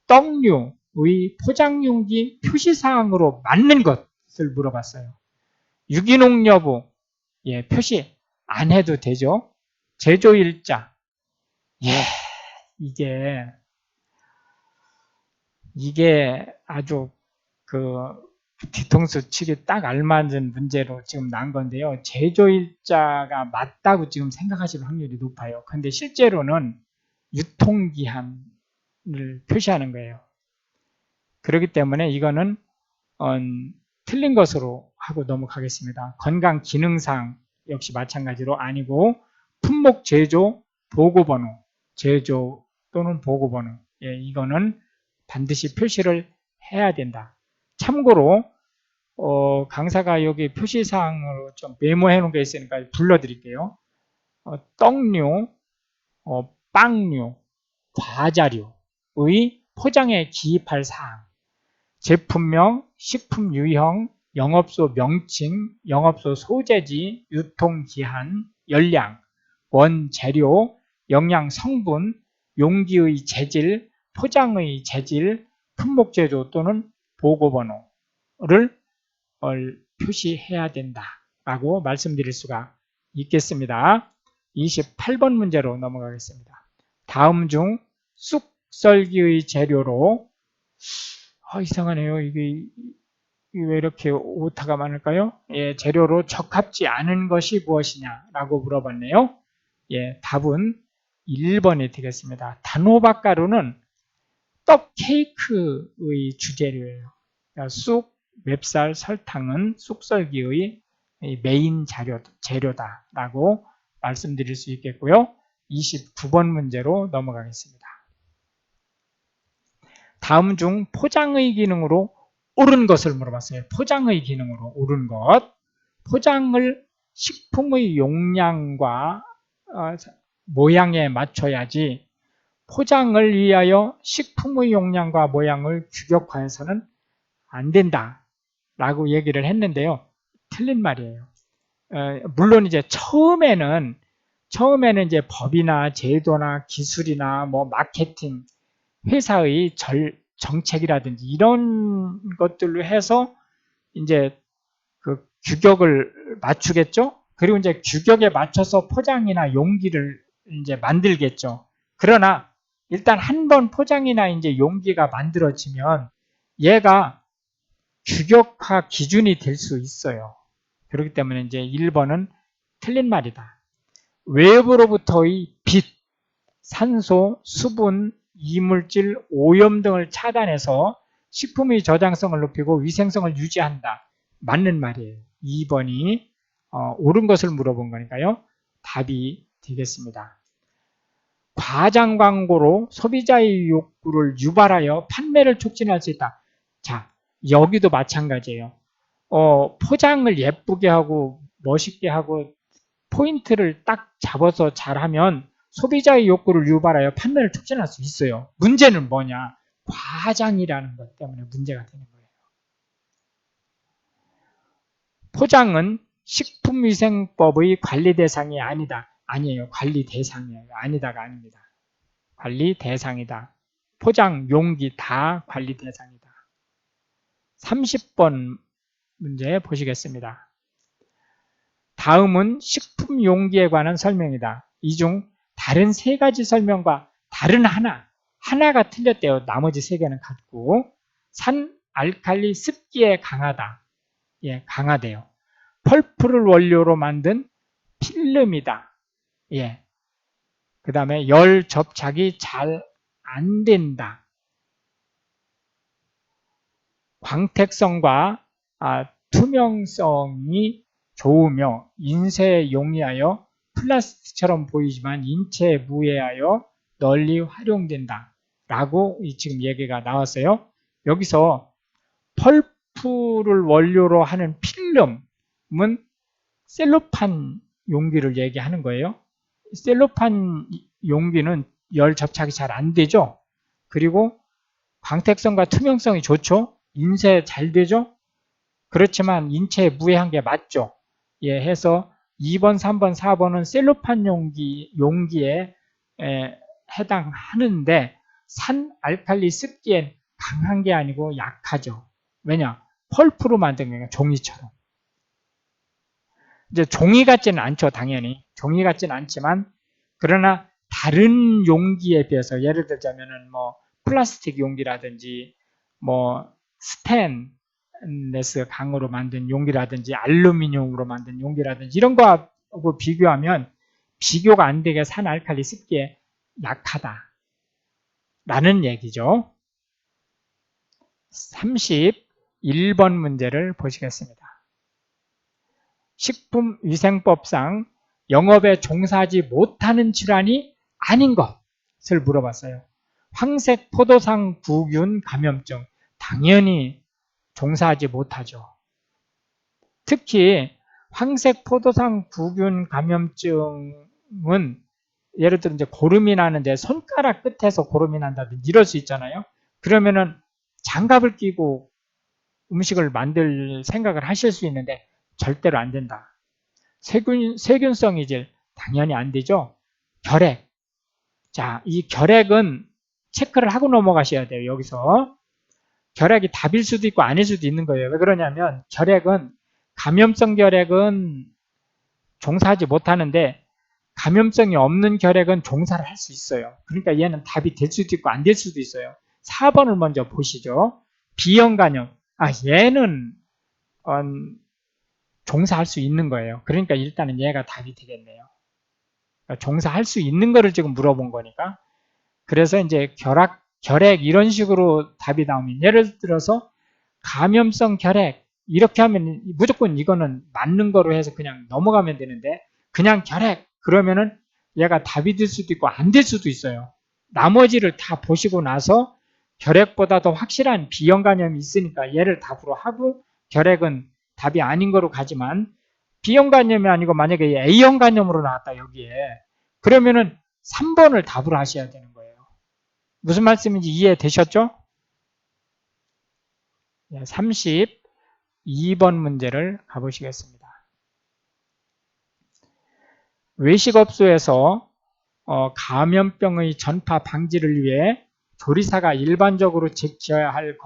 떡류의 포장용기 표시사항으로 맞는 것을 물어봤어요. 유기농 여부, 예, 표시 안 해도 되죠. 제조일자, 예, 이게 아주 뒤통수 치기 딱 알맞은 문제로 지금 난 건데요. 제조일자가 맞다고 지금 생각하실 확률이 높아요. 근데 실제로는 유통기한을 표시하는 거예요. 그렇기 때문에 이거는 틀린 것으로 하고 넘어가겠습니다. 건강 기능상 역시 마찬가지로 아니고 품목 제조 보고번호, 제조 또는 보고번호, 예, 이거는 반드시 표시를 해야 된다. 참고로 강사가 여기 표시사항으로 좀 메모해 놓은 게 있으니까 불러드릴게요. 떡류, 빵류, 과자류의 포장에 기입할 사항, 제품명, 식품 유형, 영업소 명칭, 영업소 소재지, 유통기한, 열량, 원재료, 영양 성분, 용기의 재질, 포장의 재질, 품목제조 또는 보고번호를 표시해야 된다라고 말씀드릴 수가 있겠습니다. 28번 문제로 넘어가겠습니다. 다음 중 쑥썰기의 재료로 이상하네요. 이게 왜 이렇게 오타가 많을까요? 예, 재료로 적합지 않은 것이 무엇이냐라고 물어봤네요. 예, 답은 1번이 되겠습니다. 단호박 가루는 떡 케이크의 주재료예요. 그러니까 쑥, 맵쌀, 설탕은 쑥썰기의 메인 재료다라고 말씀드릴 수 있겠고요. 29번 문제로 넘어가겠습니다. 다음 중 포장의 기능으로 옳은 것을 물어봤어요. 포장의 기능으로 옳은 것. 포장을 식품의 용량과 모양에 맞춰야지 포장을 위하여 식품의 용량과 모양을 규격화해서는 안 된다 라고 얘기를 했는데요. 틀린 말이에요. 물론 이제 처음에는 이제 법이나 제도나 기술이나 뭐 마케팅, 회사의 정책이라든지 이런 것들로 해서 이제 그 규격을 맞추겠죠? 그리고 이제 규격에 맞춰서 포장이나 용기를 이제 만들겠죠. 그러나 일단 한 번 포장이나 이제 용기가 만들어지면 얘가 규격화 기준이 될 수 있어요. 그렇기 때문에 이제 1번은 틀린 말이다. 외부로부터의 빛, 산소, 수분, 이물질, 오염 등을 차단해서 식품의 저장성을 높이고 위생성을 유지한다. 맞는 말이에요. 2번이 옳은 것을 물어본 거니까요. 답이 되겠습니다. 과장 광고로 소비자의 욕구를 유발하여 판매를 촉진할 수 있다. 자, 여기도 마찬가지예요. 포장을 예쁘게 하고 멋있게 하고 포인트를 딱 잡아서 잘하면 소비자의 욕구를 유발하여 판매를 촉진할 수 있어요. 문제는 뭐냐? 과장이라는 것 때문에 문제가 되는 거예요. 포장은 식품위생법의 관리 대상이 아니다. 아니에요. 관리 대상이에요. 아니다가 아닙니다. 관리 대상이다. 포장, 용기 다 관리 대상이다. 30번 문제 보시겠습니다. 다음은 식품 용기에 관한 설명이다. 이 중 다른 세 가지 설명과 다른 하나가 틀렸대요. 나머지 세 개는 같고 산 알칼리 습기에 강하다. 예, 강하대요. 펄프를 원료로 만든 필름이다. 예. 그 다음에 열 접착이 잘 안 된다. 광택성과 투명성이 좋으며 인쇄에 용이하여 플라스틱처럼 보이지만 인체에 무해하여 널리 활용된다. 라고 지금 얘기가 나왔어요. 여기서 펄프를 원료로 하는 필름은 셀로판 용기를 얘기하는 거예요. 셀로판 용기는 열 접착이 잘 안 되죠. 그리고 광택성과 투명성이 좋죠. 인쇄 잘 되죠. 그렇지만 인체에 무해한 게 맞죠. 예, 해서 2번, 3번, 4번은 셀로판 용기에 해당하는데 산 알칼리 습기엔 강한 게 아니고 약하죠. 왜냐? 펄프로 만든 거니까 종이처럼. 이제 종이 같지는 않죠, 당연히. 종이 같지는 않지만 그러나 다른 용기에 비해서 예를 들자면은 뭐 플라스틱 용기라든지 뭐 스테인레스 강으로 만든 용기라든지 알루미늄으로 만든 용기라든지 이런 거하고 비교하면 비교가 안 되게 산 알칼리 습기에 약하다 라는 얘기죠. 31번 문제를 보시겠습니다. 식품위생법상 영업에 종사하지 못하는 질환이 아닌 것을 물어봤어요. 황색 포도상 구균 감염증 당연히 종사하지 못하죠. 특히 황색 포도상 구균 감염증은 예를 들어 이제 고름이 나는데 손가락 끝에서 고름이 난다든지 이럴 수 있잖아요. 그러면은 장갑을 끼고 음식을 만들 생각을 하실 수 있는데 절대로 안 된다. 세균성 이질 당연히 안 되죠. 결핵. 자, 이 결핵은 체크를 하고 넘어가셔야 돼요. 여기서. 결핵이 답일 수도 있고 아닐 수도 있는 거예요. 왜 그러냐면 감염성 결핵은 종사하지 못하는데 감염성이 없는 결핵은 종사를 할 수 있어요. 그러니까 얘는 답이 될 수도 있고 안 될 수도 있어요. 4번을 먼저 보시죠. 비형 간염. 얘는 종사할 수 있는 거예요. 그러니까 일단은 얘가 답이 되겠네요. 그러니까 종사할 수 있는 거를 지금 물어본 거니까. 그래서 이제 결핵 이런 식으로 답이 나오면 예를 들어서 감염성 결핵 이렇게 하면 무조건 이거는 맞는 거로 해서 그냥 넘어가면 되는데 그냥 결핵 그러면은 얘가 답이 될 수도 있고 안 될 수도 있어요. 나머지를 다 보시고 나서 결핵보다 더 확실한 B형 간염이 있으니까 얘를 답으로 하고 결핵은 답이 아닌 거로 가지만 B형 간염이 아니고 만약에 A형 간염으로 나왔다 여기에 그러면은 3번을 답으로 하셔야 되는 거예요. 무슨 말씀인지 이해되셨죠? 32번 문제를 가보시겠습니다. 외식업소에서 감염병의 전파 방지를 위해 조리사가 일반적으로 지켜야 할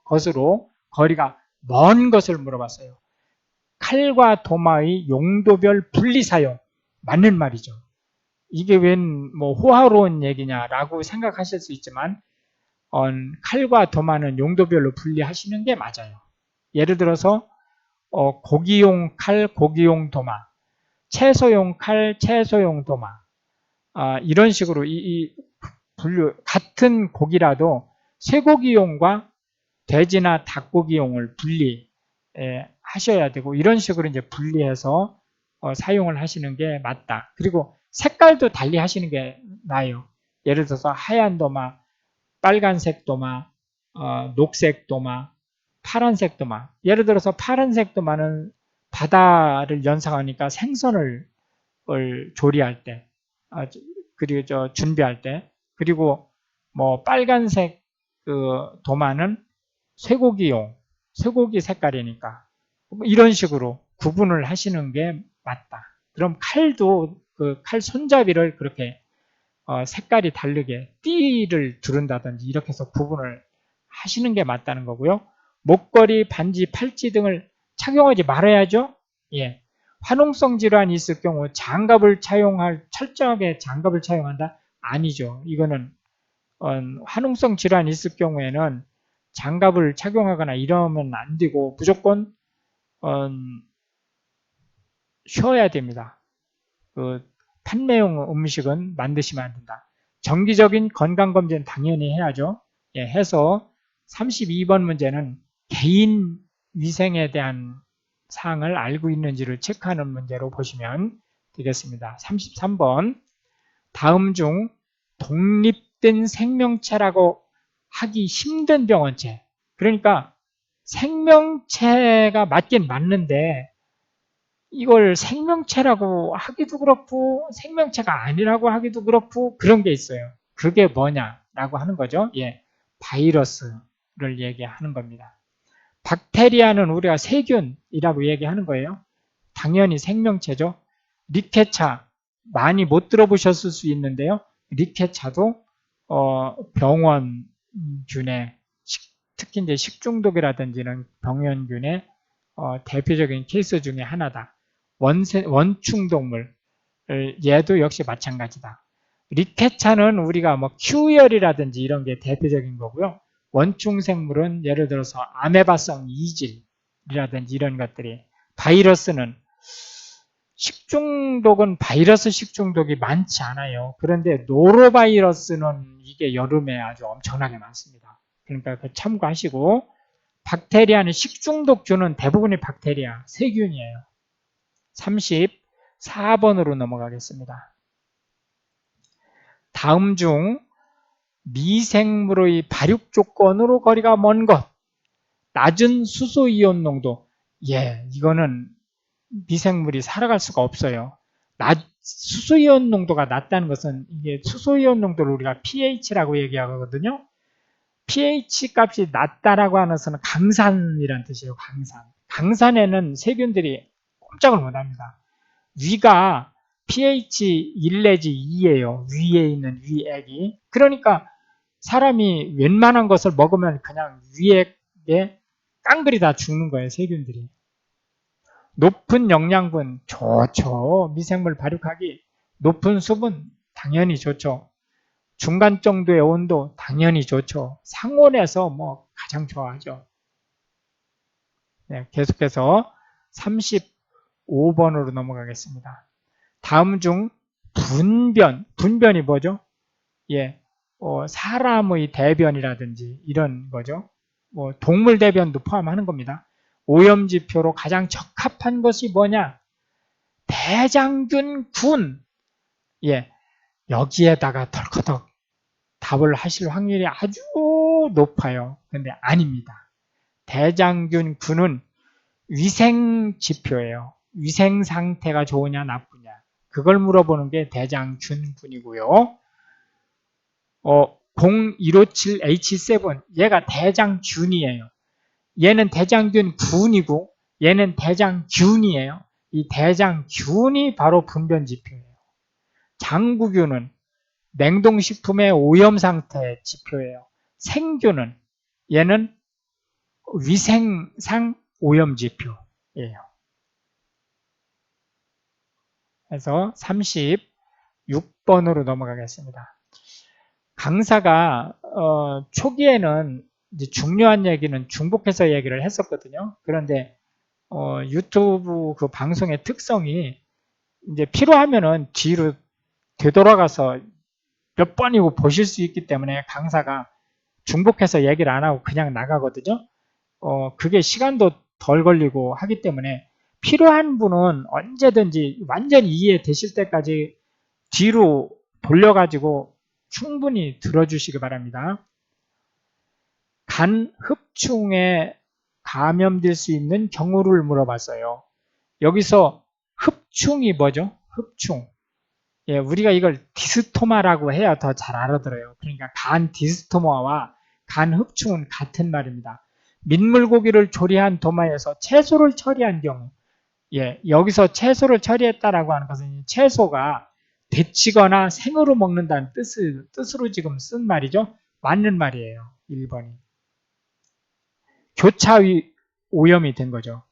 것으로 거리가 먼 것을 물어봤어요. 칼과 도마의 용도별 분리 사용 맞는 말이죠. 이게 웬 뭐 호화로운 얘기냐라고 생각하실 수 있지만 칼과 도마는 용도별로 분리하시는 게 맞아요. 예를 들어서 고기용 칼, 고기용 도마, 채소용 칼, 채소용 도마 이런 식으로 이 분류 같은 고기라도 쇠고기용과 돼지나 닭고기용을 분리 하셔야 되고 이런 식으로 이제 분리해서 사용을 하시는 게 맞다. 그리고 색깔도 달리 하시는 게 나아요. 예를 들어서 하얀 도마, 빨간색 도마, 녹색 도마, 파란색 도마. 예를 들어서 파란색 도마는 바다를 연상하니까 생선을 조리할 때, 그리고 준비할 때, 그리고 뭐 빨간색 그 도마는 쇠고기용, 쇠고기 색깔이니까 이런 식으로 구분을 하시는 게 맞다. 그럼 칼도 그 칼 손잡이를 그렇게 색깔이 다르게 띠를 두른다든지 이렇게 해서 구분을 하시는 게 맞다는 거고요. 목걸이, 반지, 팔찌 등을 착용하지 말아야죠. 예. 화농성 질환이 있을 경우 장갑을 철저하게 장갑을 착용한다? 아니죠. 이거는 화농성 질환이 있을 경우에는 장갑을 착용하거나 이러면 안 되고 무조건 쉬어야 됩니다. 그 판매용 음식은 만드시면 안 된다. 정기적인 건강검진 당연히 해야죠. 예, 해서 32번 문제는 개인 위생에 대한 사항을 알고 있는지를 체크하는 문제로 보시면 되겠습니다. 33번 다음 중 독립된 생명체라고 하기 힘든 병원체. 그러니까 생명체가 맞긴 맞는데 이걸 생명체라고 하기도 그렇고 생명체가 아니라고 하기도 그렇고 그런 게 있어요. 그게 뭐냐라고 하는 거죠. 예, 바이러스를 얘기하는 겁니다. 박테리아는 우리가 세균이라고 얘기하는 거예요. 당연히 생명체죠. 리케차 많이 못 들어보셨을 수 있는데요. 리케차도 병원균에 특히 이제 식중독이라든지는 병원균의 대표적인 케이스 중에 하나다. 원충동물 얘도 역시 마찬가지다. 리케차는 우리가 뭐 큐열이라든지 이런 게 대표적인 거고요. 원충생물은 예를 들어서 아메바성 이질이라든지 이런 것들이 바이러스는 식중독은 바이러스 식중독이 많지 않아요. 그런데 노로바이러스는 이게 여름에 아주 엄청나게 많습니다. 그러니까 참고하시고 박테리아는 식중독 주는 대부분이 박테리아, 세균이에요. 34번으로 넘어가겠습니다. 다음 중 미생물의 발육 조건으로 거리가 먼 것. 낮은 수소이온 농도. 예, 이거는 미생물이 살아갈 수가 없어요. 수소이온 농도가 낮다는 것은 이게 수소이온 농도를 우리가 pH라고 얘기하거든요. pH 값이 낮다라고 하는 것은 강산이라는 뜻이에요. 강산. 강산에는 세균들이 꼼짝을 못합니다. 위가 pH 1 내지 2예요. 위에 있는 위액이. 그러니까 사람이 웬만한 것을 먹으면 그냥 위액에 깡그리 다 죽는 거예요. 세균들이. 높은 영양분 좋죠. 미생물 발육하기. 높은 수분 당연히 좋죠. 중간 정도의 온도 당연히 좋죠. 상온에서 뭐 가장 좋아하죠. 네, 계속해서 35번으로 넘어가겠습니다. 다음 중 분변이 뭐죠? 예, 사람의 대변이라든지 이런 거죠. 동물 대변도 포함하는 겁니다. 오염지표로 가장 적합한 것이 뭐냐? 대장균 군. 예, 여기에다가 덜커덕 답을 하실 확률이 아주 높아요. 근데 아닙니다. 대장균 군은 위생 지표예요. 위생 상태가 좋으냐 나쁘냐. 그걸 물어보는 게 대장균 군이고요. 0157H7 얘가 대장균이에요. 얘는 대장균 군이고 얘는 대장균이에요. 이 대장균이 바로 분변 지표예요. 장구균은 냉동식품의 오염 상태 지표예요. 생균은 얘는 위생상 오염 지표예요. 그래서 36번으로 넘어가겠습니다. 강사가 초기에는 이제 중요한 얘기는 중복해서 얘기를 했었거든요. 그런데 유튜브 그 방송의 특성이 이제 필요하면은 뒤로 되돌아가서 몇 번이고 보실 수 있기 때문에 강사가 중복해서 얘기를 안 하고 그냥 나가거든요. 그게 시간도 덜 걸리고 하기 때문에 필요한 분은 언제든지 완전히 이해되실 때까지 뒤로 돌려가지고 충분히 들어주시기 바랍니다. 간 흡충에 감염될 수 있는 경우를 물어봤어요. 여기서 흡충이 뭐죠? 흡충. 예, 우리가 이걸 디스토마라고 해야 더 잘 알아들어요. 그러니까 간 디스토마와 간 흡충은 같은 말입니다. 민물고기를 조리한 도마에서 채소를 처리한 경우, 예, 여기서 채소를 처리했다라고 하는 것은 채소가 데치거나 생으로 먹는다는 뜻으로 지금 쓴 말이죠. 맞는 말이에요. 1번이. 교차 오염이 된 거죠.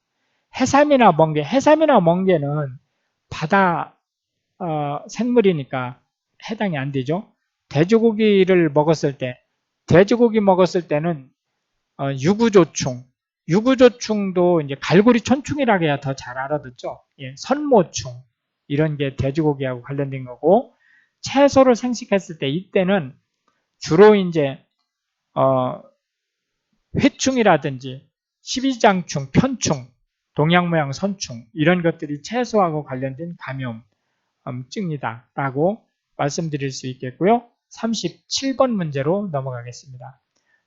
해삼이나 멍게는 바다 생물이니까 해당이 안 되죠. 돼지고기 먹었을 때는 유구조충도 이제 갈고리 촌충이라고 해야 더 잘 알아듣죠. 예, 선모충 이런 게 돼지고기하고 관련된 거고, 채소를 생식했을 때 이때는 주로 이제 회충이라든지 십이장충, 편충, 동양모양 선충 이런 것들이 채소하고 관련된 감염증이다 라고 말씀드릴 수 있겠고요. 37번 문제로 넘어가겠습니다.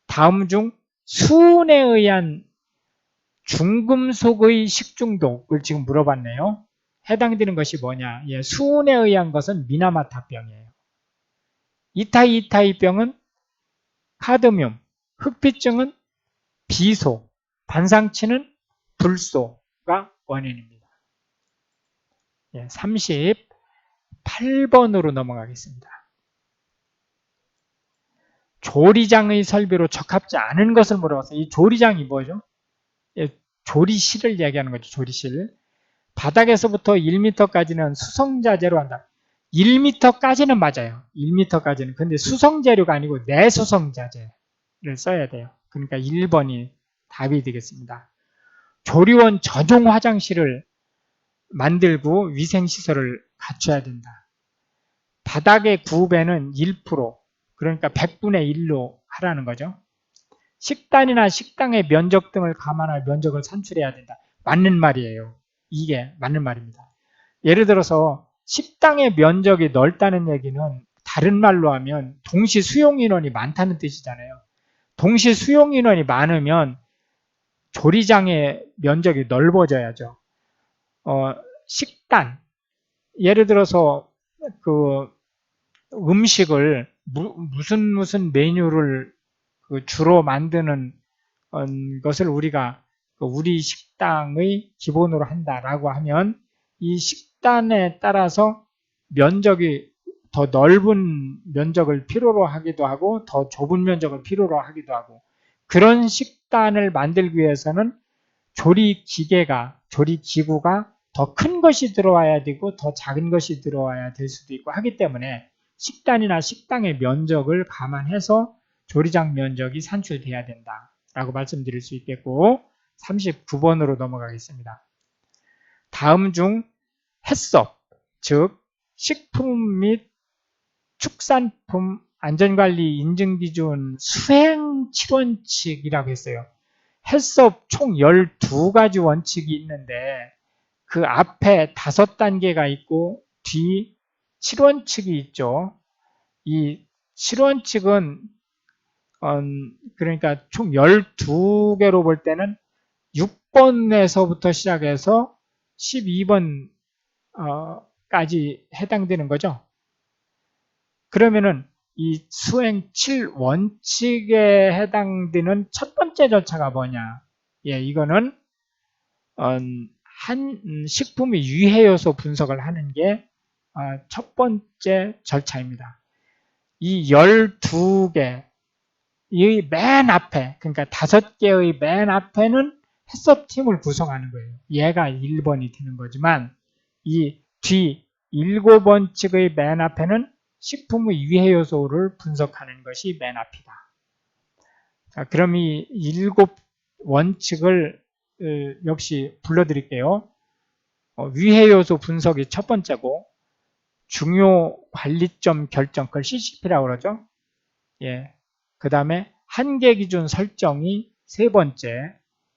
다음 중 수은에 의한 중금속의 식중독을 지금 물어봤네요. 해당되는 것이 뭐냐? 예, 수은에 의한 것은 미나마타병이에요. 이타이병은 카드뮴, 흑피증은 비소, 반상치는 불소가 원인입니다. 예, 38번으로 넘어가겠습니다. 조리장의 설비로 적합지 않은 것을 물어봤어요. 이 조리장이 뭐죠? 예, 조리실을 얘기하는 거죠. 조리실. 바닥에서부터 1m까지는 수성자재로 한다. 1m까지는 맞아요. 1m까지는. 근데 수성재료가 아니고 내수성자재를 써야 돼요. 그러니까 1번이 답이 되겠습니다. 조리원 전용 화장실을 만들고 위생시설을 갖춰야 된다. 바닥의 구배는 1%, 그러니까 100분의 1로 하라는 거죠. 식단이나 식당의 면적 등을 감안할 면적을 산출해야 된다. 맞는 말이에요. 이게 맞는 말입니다. 예를 들어서 식당의 면적이 넓다는 얘기는 다른 말로 하면 동시 수용 인원이 많다는 뜻이잖아요. 동시 수용 인원이 많으면 조리장의 면적이 넓어져야죠. 식단, 예를 들어서 그 음식을 무슨 메뉴를 주로 만드는 것을 우리가 우리 식당의 기본으로 한다라고 하면 이 식단에 따라서 면적이 더 넓은 면적을 필요로 하기도 하고 더 좁은 면적을 필요로 하기도 하고, 그런 식단을 만들기 위해서는 조리기구가 더 큰 것이 들어와야 되고 더 작은 것이 들어와야 될 수도 있고 하기 때문에 식단이나 식당의 면적을 감안해서 조리장 면적이 산출돼야 된다라고 말씀드릴 수 있겠고, 39번으로 넘어가겠습니다. 다음 중 해썹, 즉 식품 및 축산품 안전관리 인증기준 수행 7원칙이라고 했어요. 해썹 총 12가지 원칙이 있는데 그 앞에 5단계가 있고 뒤 7원칙이 있죠. 이 7원칙은 그러니까 총 12개로 볼 때는 6번에서부터 시작해서 12번까지 해당되는 거죠. 그러면은 이 수행 7원칙에 해당되는 첫 번째 절차가 뭐냐? 예, 이거는 한 식품의 유해 요소 분석을 하는 게 첫 번째 절차입니다. 이 12개 이 맨 앞에, 그러니까 5개의 맨 앞에는 해썹팀을 구성하는 거예요. 얘가 1번이 되는 거지만 이 뒤 7원칙의 맨 앞에는 식품의 유해 요소를 분석하는 것이 맨 앞이다. 자, 그럼 이 7원칙을 역시 불러드릴게요. 유해 요소 분석이 첫 번째고 중요 관리점 결정, 그걸 CCP라고 그러죠. 예. 그 다음에 한계 기준 설정이 세 번째,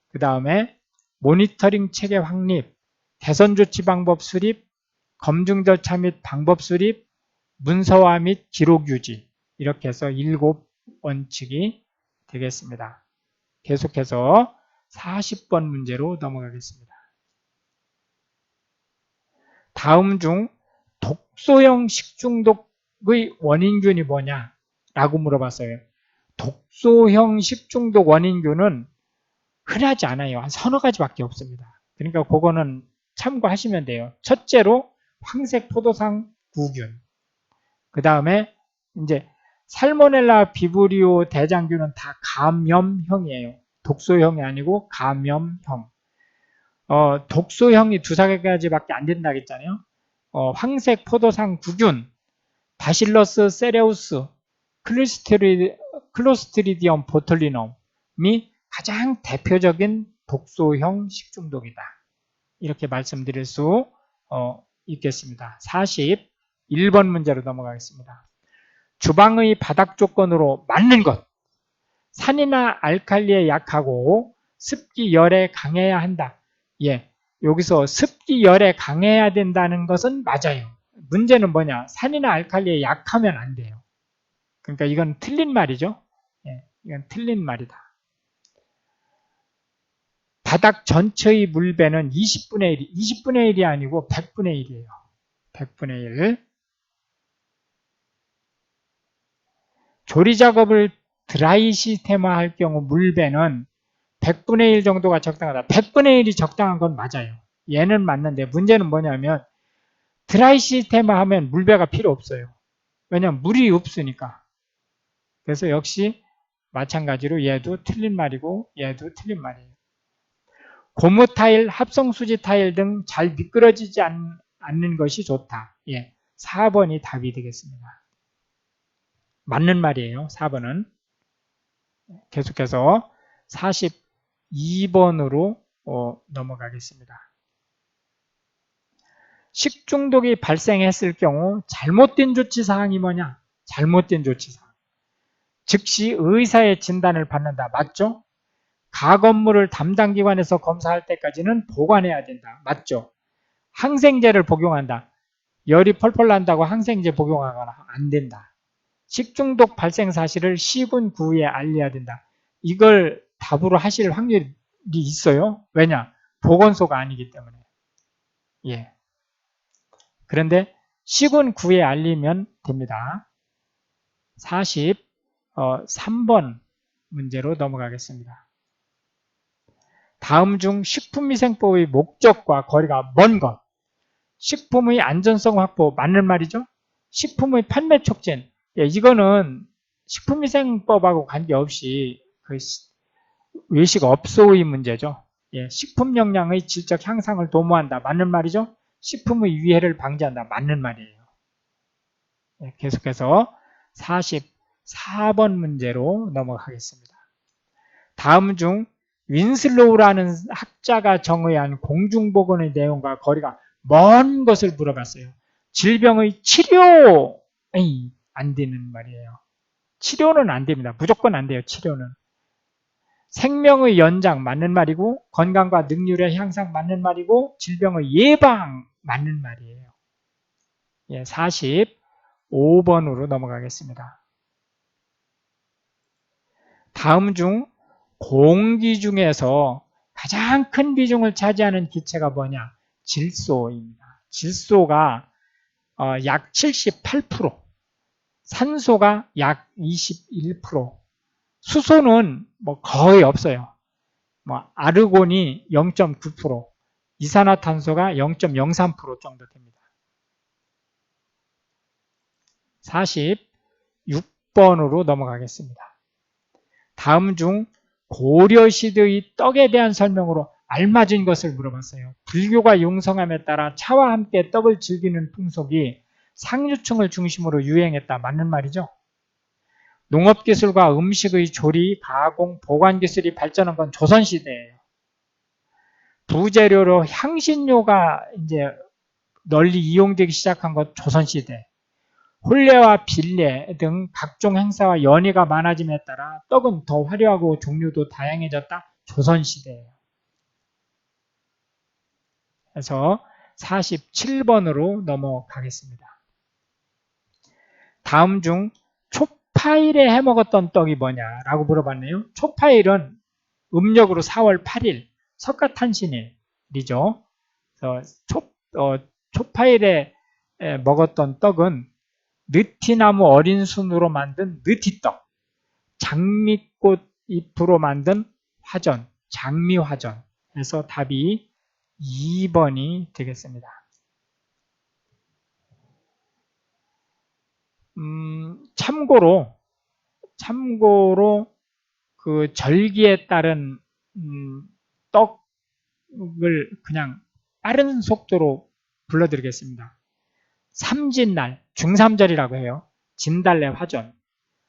그 다음에 모니터링 체계 확립, 개선 조치 방법 수립, 검증 절차 및 방법 수립, 문서화 및 기록 유지, 이렇게 해서 7원칙이 되겠습니다. 계속해서 40번 문제로 넘어가겠습니다. 다음 중 독소형 식중독의 원인균이 뭐냐? 라고 물어봤어요. 독소형 식중독 원인균은 흔하지 않아요. 한 서너 가지밖에 없습니다. 그러니까 그거는 참고하시면 돼요. 첫째로 황색 포도상 구균. 그 다음에 이제 살모넬라 비브리오 대장균은 다 감염형이에요. 독소형이 아니고 감염형. 독소형이 2-3가지밖에 안 된다고 했잖아요. 황색 포도상 구균, 바실러스 세레우스, 클로스트리디엄 보툴리넘이 가장 대표적인 독소형 식중독이다. 이렇게 말씀드릴 수 있겠습니다. 41번 문제로 넘어가겠습니다. 주방의 바닥 조건으로 맞는 것. 산이나 알칼리에 약하고 습기 열에 강해야 한다. 예, 여기서 습기 열에 강해야 된다는 것은 맞아요. 문제는 뭐냐? 산이나 알칼리에 약하면 안 돼요. 그러니까 이건 틀린 말이죠. 예, 이건 틀린 말이다. 바닥 전체의 물배는 20분의 1, 20분의 1이 아니고 100분의 1이에요. 100분의 1. 조리 작업을 드라이 시스템화 할 경우 물배는 100분의 1 정도가 적당하다. 100분의 1이 적당한 건 맞아요. 얘는 맞는데 문제는 뭐냐면 드라이 시스템화 하면 물배가 필요 없어요. 왜냐하면 물이 없으니까. 그래서 역시 마찬가지로 얘도 틀린 말이고 얘도 틀린 말이에요. 고무 타일, 합성 수지 타일 등 잘 미끄러지지 않는 것이 좋다. 예, 4번이 답이 되겠습니다. 맞는 말이에요. 4번은. 계속해서 42번으로 넘어가겠습니다. 식중독이 발생했을 경우 잘못된 조치사항이 뭐냐? 잘못된 조치사항. 즉시 의사의 진단을 받는다. 맞죠? 가건물을 담당 기관에서 검사할 때까지는 보관해야 된다. 맞죠? 항생제를 복용한다. 열이 펄펄 난다고 항생제 복용하거나 안 된다. 식중독 발생 사실을 시군 구에 알려야 된다. 이걸 답으로 하실 확률이 있어요. 왜냐? 보건소가 아니기 때문에. 예. 그런데 시군 구에 알리면 됩니다. 43번 문제로 넘어가겠습니다. 다음 중 식품위생법의 목적과 거리가 먼 것. 식품의 안전성 확보, 맞는 말이죠? 식품의 판매 촉진. 예, 이거는 식품위생법하고 관계없이 그 외식업소의 문제죠. 예, 식품 영양의 질적 향상을 도모한다. 맞는 말이죠? 식품의 위해를 방지한다. 맞는 말이에요. 예, 계속해서 44번 문제로 넘어가겠습니다. 다음 중 윈슬로우라는 학자가 정의한 공중보건의 내용과 거리가 먼 것을 물어봤어요. 질병의 치료, 안 되는 말이에요. 치료는 안 됩니다. 무조건 안 돼요, 치료는. 생명의 연장 맞는 말이고, 건강과 능률의 향상 맞는 말이고, 질병의 예방 맞는 말이에요. 예, 45번으로 넘어가겠습니다. 다음 중 공기 중에서 가장 큰 비중을 차지하는 기체가 뭐냐? 질소입니다. 질소가 약 78%, 산소가 약 21%, 수소는 뭐 거의 없어요. 뭐 아르곤이 0.9%, 이산화탄소가 0.03% 정도 됩니다. 46번으로 넘어가겠습니다. 다음 중 고려시대의 떡에 대한 설명으로 알맞은 것을 물어봤어요. 불교가 융성함에 따라 차와 함께 떡을 즐기는 풍속이 상류층을 중심으로 유행했다. 맞는 말이죠? 농업기술과 음식의 조리, 가공, 보관기술이 발전한 건 조선시대예요. 부재료로 향신료가 이제 널리 이용되기 시작한 건 조선시대. 혼례와 빌례 등 각종 행사와 연희가 많아짐에 따라 떡은 더 화려하고 종류도 다양해졌다. 조선시대예요. 그래서 47번으로 넘어가겠습니다. 다음 중 초파일에 해먹었던 떡이 뭐냐라고 물어봤네요. 초파일은 음력으로 4월 8일 석가탄신일이죠. 초파일에 먹었던 떡은 느티나무 어린 순으로 만든 느티떡, 장미꽃 잎으로 만든 화전, 장미화전. 그래서 답이 2번이 되겠습니다. 참고로 그 절기에 따른 떡을 그냥 빠른 속도로 불러드리겠습니다. 삼진날, 중삼절이라고 해요. 진달래 화전,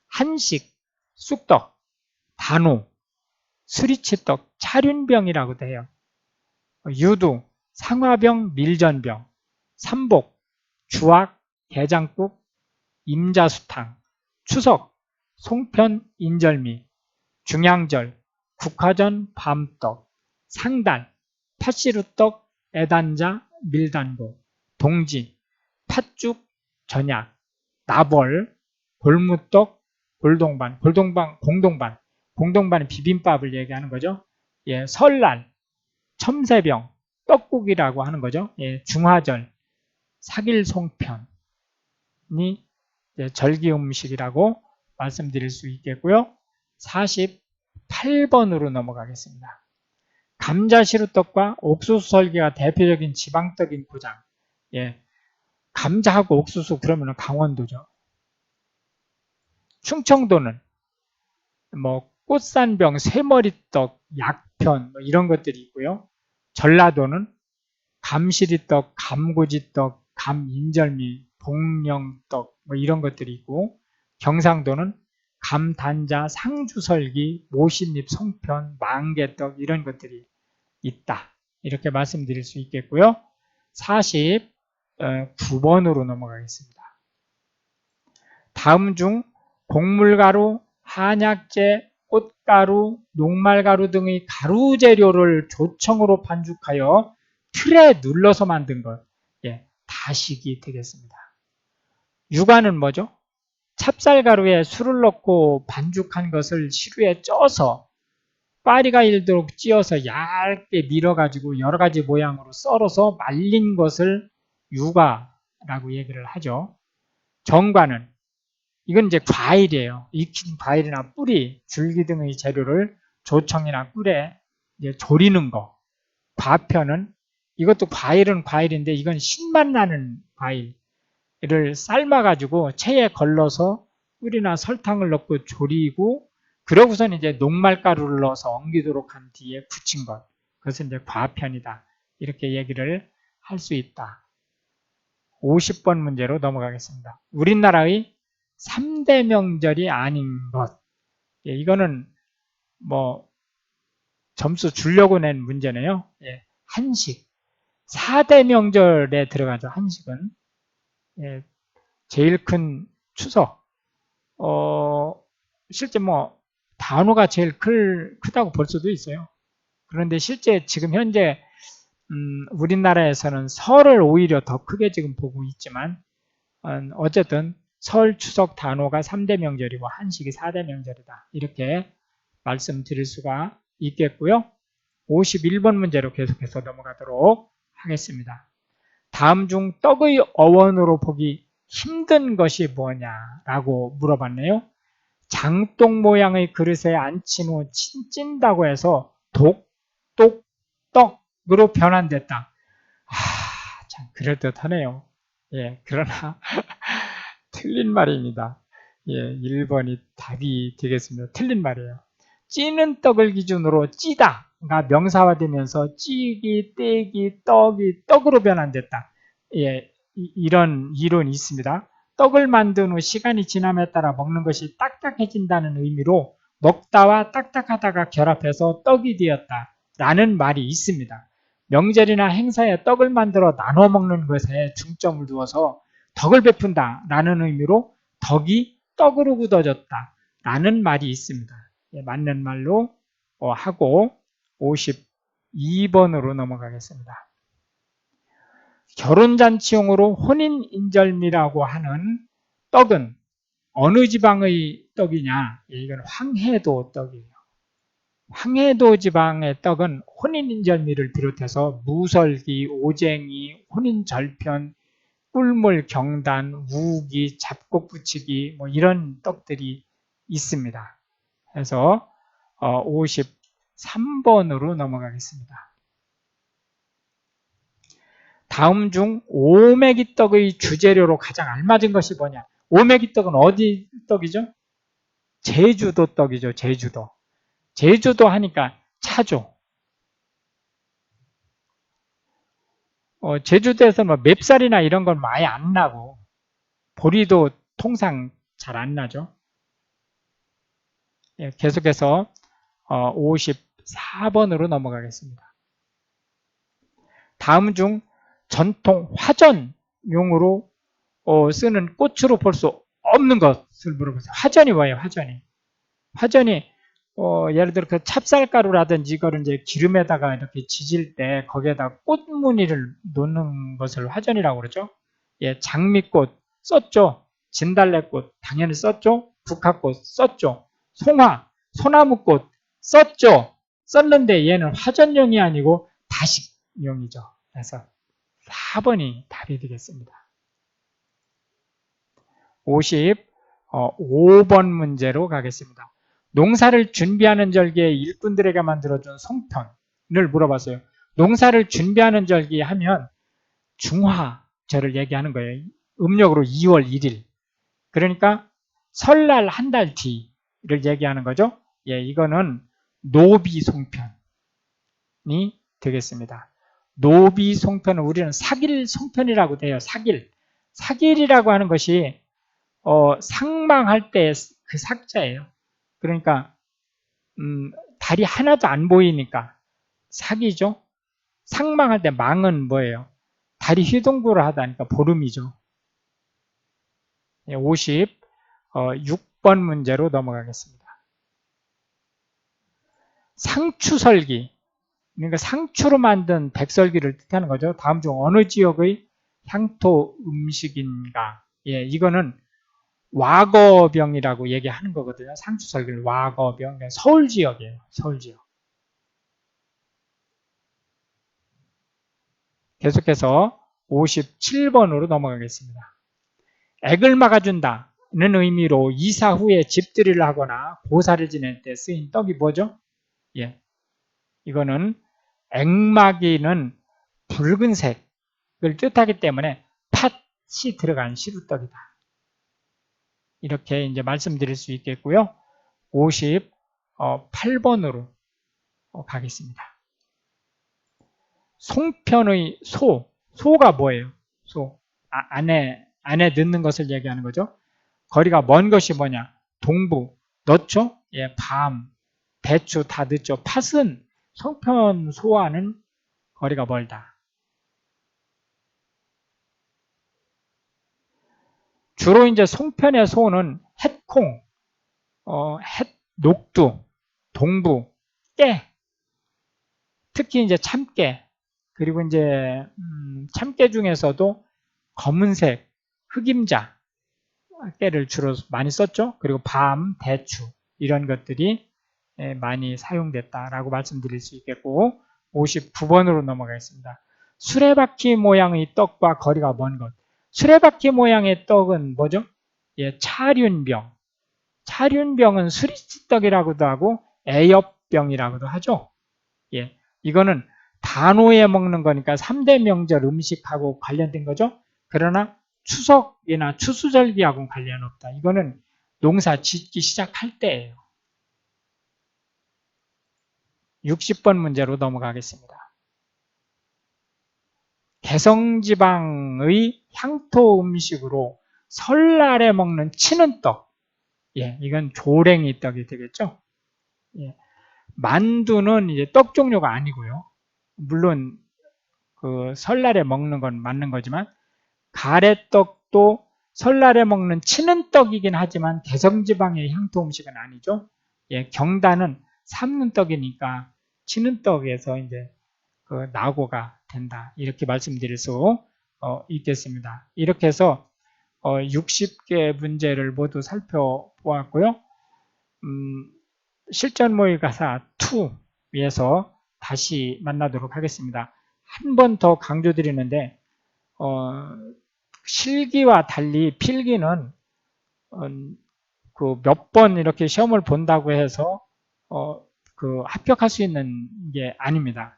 한식, 쑥떡, 단오, 수리치떡, 차륜병이라고도 해요. 유두, 상화병, 밀전병, 삼복, 주악, 게장국, 임자수탕, 추석, 송편, 인절미, 중양절, 국화전, 밤떡, 상달, 팥시루떡, 애단자, 밀단고, 동지, 팥죽, 전약, 나벌, 골무떡, 골동반, 공동반은 비빔밥을 얘기하는 거죠. 예, 설날, 첨새병, 떡국이라고 하는 거죠. 예, 중화절, 사길송편이 절기 음식이라고 말씀드릴 수 있겠고요. 48번으로 넘어가겠습니다. 감자시루떡과 옥수수 설기가 대표적인 지방떡인 고장. 예, 감자하고 옥수수 그러면 강원도죠. 충청도는 뭐 꽃산병, 쇠머리떡, 약편 뭐 이런 것들이 있고요. 전라도는 감시리떡, 감고지떡, 감인절미, 복령떡 뭐 이런 것들이 있고, 경상도는 감단자, 상주설기, 모신잎, 송편, 망개떡 이런 것들이 있다. 이렇게 말씀드릴 수 있겠고요. 49번으로 넘어가겠습니다. 다음 중 곡물가루, 한약재, 꽃가루, 녹말가루 등의 가루 재료를 조청으로 반죽하여 틀에 눌러서 만든 것, 예, 다식이 되겠습니다. 유가는 뭐죠? 찹쌀가루에 술을 넣고 반죽한 것을 시루에 쪄서 파리가 일도록 찧어서 얇게 밀어가지고 여러 가지 모양으로 썰어서 말린 것을 유가라고 얘기를 하죠. 정과는 이건 이제 과일이에요. 익힌 과일이나 뿌리, 줄기 등의 재료를 조청이나 꿀에 이제 졸이는 거. 과편은 이것도 과일은 과일인데 이건 신맛 나는 과일을 삶아가지고 체에 걸러서 꿀이나 설탕을 넣고 졸이고, 그러고서는 이제 녹말가루를 넣어서 엉기도록 한 뒤에 굳힌 것. 그것은 이제 과편이다. 이렇게 얘기를 할 수 있다. 50번 문제로 넘어가겠습니다. 우리나라의 3대 명절이 아닌 것. 예, 이거는 뭐 점수 주려고 낸 문제네요. 예, 한식. 4대 명절에 들어가죠. 한식은. 예, 제일 큰 추석. 실제 뭐 단어가 제일 크다고 볼 수도 있어요. 그런데 실제 지금 현재 우리나라에서는 설을 오히려 더 크게 지금 보고 있지만 어쨌든 설, 추석, 단오가 3대 명절이고 한식이 4대 명절이다. 이렇게 말씀드릴 수가 있겠고요. 51번 문제로 계속해서 넘어가도록 하겠습니다. 다음 중 떡의 어원으로 보기 힘든 것이 뭐냐라고 물어봤네요. 장독 모양의 그릇에 앉힌 후 찐다고 해서 독, 똑, 떡으로 변환됐다. 참 그럴듯하네요. 예, 그러나 틀린 말입니다. 예, 1번이 답이 되겠습니다. 틀린 말이에요. 찌는 떡을 기준으로 찌다가 명사화되면서 찌기, 떼기, 떡이 떡으로 변환됐다. 예, 이런 이론이 있습니다. 떡을 만든 후 시간이 지남에 따라 먹는 것이 딱딱해진다는 의미로 먹다와 딱딱하다가 결합해서 떡이 되었다 라는 말이 있습니다. 명절이나 행사에 떡을 만들어 나눠 먹는 것에 중점을 두어서 덕을 베푼다 라는 의미로 덕이 떡으로 굳어졌다 라는 말이 있습니다. 예, 맞는 말로 하고 52번으로 넘어가겠습니다. 결혼잔치용으로 혼인인절미라고 하는 떡은 어느 지방의 떡이냐? 이건 황해도 떡이에요. 황해도 지방의 떡은 혼인인절미를 비롯해서 무설기, 오쟁이, 혼인절편, 꿀물, 경단, 우기, 잡곡부치기 뭐 이런 떡들이 있습니다. 그래서 53번으로 넘어가겠습니다. 다음 중 오메기떡의 주재료로 가장 알맞은 것이 뭐냐? 오메기떡은 어디 떡이죠? 제주도 떡이죠. 제주도. 제주도 하니까 차죠. 제주도에서 뭐 맵쌀이나 이런 건 아예 안 나고 보리도 통상 잘 안 나죠. 예, 계속해서 54번으로 넘어가겠습니다. 다음 중 전통 화전용으로 쓰는 꽃으로 볼 수 없는 것을 물어보세요. 화전이 뭐예요? 화전이 예를 들어 그 찹쌀가루라든지 이거를 이제 기름에다가 이렇게 지질 때 거기에다 꽃무늬를 놓는 것을 화전이라고 그러죠. 예, 장미꽃 썼죠. 진달래꽃 당연히 썼죠. 국화꽃 썼죠. 송화, 소나무꽃 썼죠. 썼는데 얘는 화전용이 아니고 다식용이죠. 그래서 4번이 답이 되겠습니다. 55번 문제로 가겠습니다. 농사를 준비하는 절기에 일꾼들에게 만들어준 송편을 물어봤어요. 농사를 준비하는 절기 하면 중화절을 얘기하는 거예요. 음력으로 2월 1일. 그러니까 설날 한 달 뒤를 얘기하는 거죠. 예, 이거는 노비송편이 되겠습니다. 노비송편은 우리는 사길 송편이라고 돼요. 사길이라고 하는 것이 상망할 때 그 삭자예요. 그러니까 달이 하나도 안 보이니까 사기죠. 상망할 때 망은 뭐예요? 달이 휘둥그러 하다니까 보름이죠. 56번 문제로 넘어가겠습니다. 상추설기, 그러니까 상추로 만든 백설기를 뜻하는 거죠. 다음 중 어느 지역의 향토 음식인가? 예, 이거는 와거병이라고 얘기하는 거거든요. 상추설기를 와거병, 서울 지역이에요. 서울 지역. 계속해서 57번으로 넘어가겠습니다. 액을 막아준다는 의미로 이사 후에 집들이를 하거나 고사를 지낼 때 쓰인 떡이 뭐죠? 예, 이거는 액막이는 붉은색을 뜻하기 때문에 팥이 들어간 시루떡이다. 이렇게 이제 말씀드릴 수 있겠고요. 58번으로 가겠습니다. 송편의 소가 뭐예요? 안에 넣는 것을 얘기하는 거죠. 거리가 먼 것이 뭐냐? 동부, 넣죠? 예, 밤, 배추 다 넣죠. 팥은 송편 소와는 거리가 멀다. 주로 이제 송편의 소는 햇콩, 녹두, 동부, 깨, 특히 이제 참깨, 그리고 이제 참깨 중에서도 검은색 흑임자 깨를 주로 많이 썼죠. 그리고 밤, 대추 이런 것들이 많이 사용됐다라고 말씀드릴 수 있겠고, 59번으로 넘어가겠습니다. 수레바퀴 모양의 떡과 거리가 먼 것. 수레바퀴 모양의 떡은 뭐죠? 예, 차륜병. 차륜병은 수리치떡이라고도 하고 애엽병이라고도 하죠. 예, 이거는 단오에 먹는 거니까 3대 명절 음식하고 관련된 거죠. 그러나 추석이나 추수절기하고는 관련 없다. 이거는 농사 짓기 시작할 때예요. 60번 문제로 넘어가겠습니다. 개성지방의 향토 음식으로 설날에 먹는 치는 떡. 예, 이건 조랭이 떡이 되겠죠. 예, 만두는 이제 떡 종류가 아니고요. 물론 그 설날에 먹는 건 맞는 거지만 가래떡도 설날에 먹는 치는 떡이긴 하지만 개성지방의 향토 음식은 아니죠. 예, 경단은 삶는 떡이니까 치는 떡에서 이제 그 낙오가 된다. 이렇게 말씀드릴 수 있겠습니다. 이렇게 해서 60개 문제를 모두 살펴보았고요. 실전 모의 가사 2에서 다시 만나도록 하겠습니다. 한 번 더 강조드리는데 실기와 달리 필기는 그 몇 번 이렇게 시험을 본다고 해서 그 합격할 수 있는 게 아닙니다.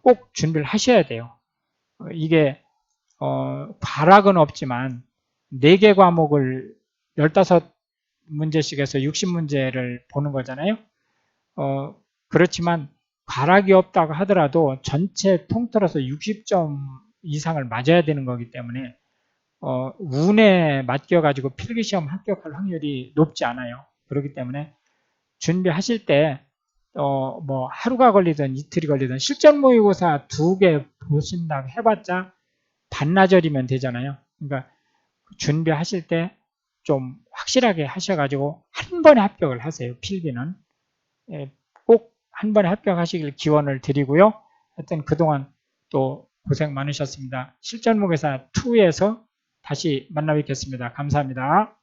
꼭 준비를 하셔야 돼요. 이게 과락은 없지만 4개 과목을 15문제씩 해서 60문제를 보는 거잖아요. 그렇지만 과락이 없다고 하더라도 전체 통틀어서 60점 이상을 맞아야 되는 거기 때문에 운에 맡겨가지고 필기시험 합격할 확률이 높지 않아요. 그렇기 때문에 준비하실 때 뭐 하루가 걸리든 이틀이 걸리든 실전 모의고사 2개 보신다고 해봤자 반나절이면 되잖아요. 그러니까 준비하실 때 좀 확실하게 하셔가지고 한 번에 합격을 하세요. 필기는 꼭 한 번에 합격하시길 기원을 드리고요. 하여튼 그동안 또 고생 많으셨습니다. 실전 모의고사 2에서 다시 만나 뵙겠습니다. 감사합니다.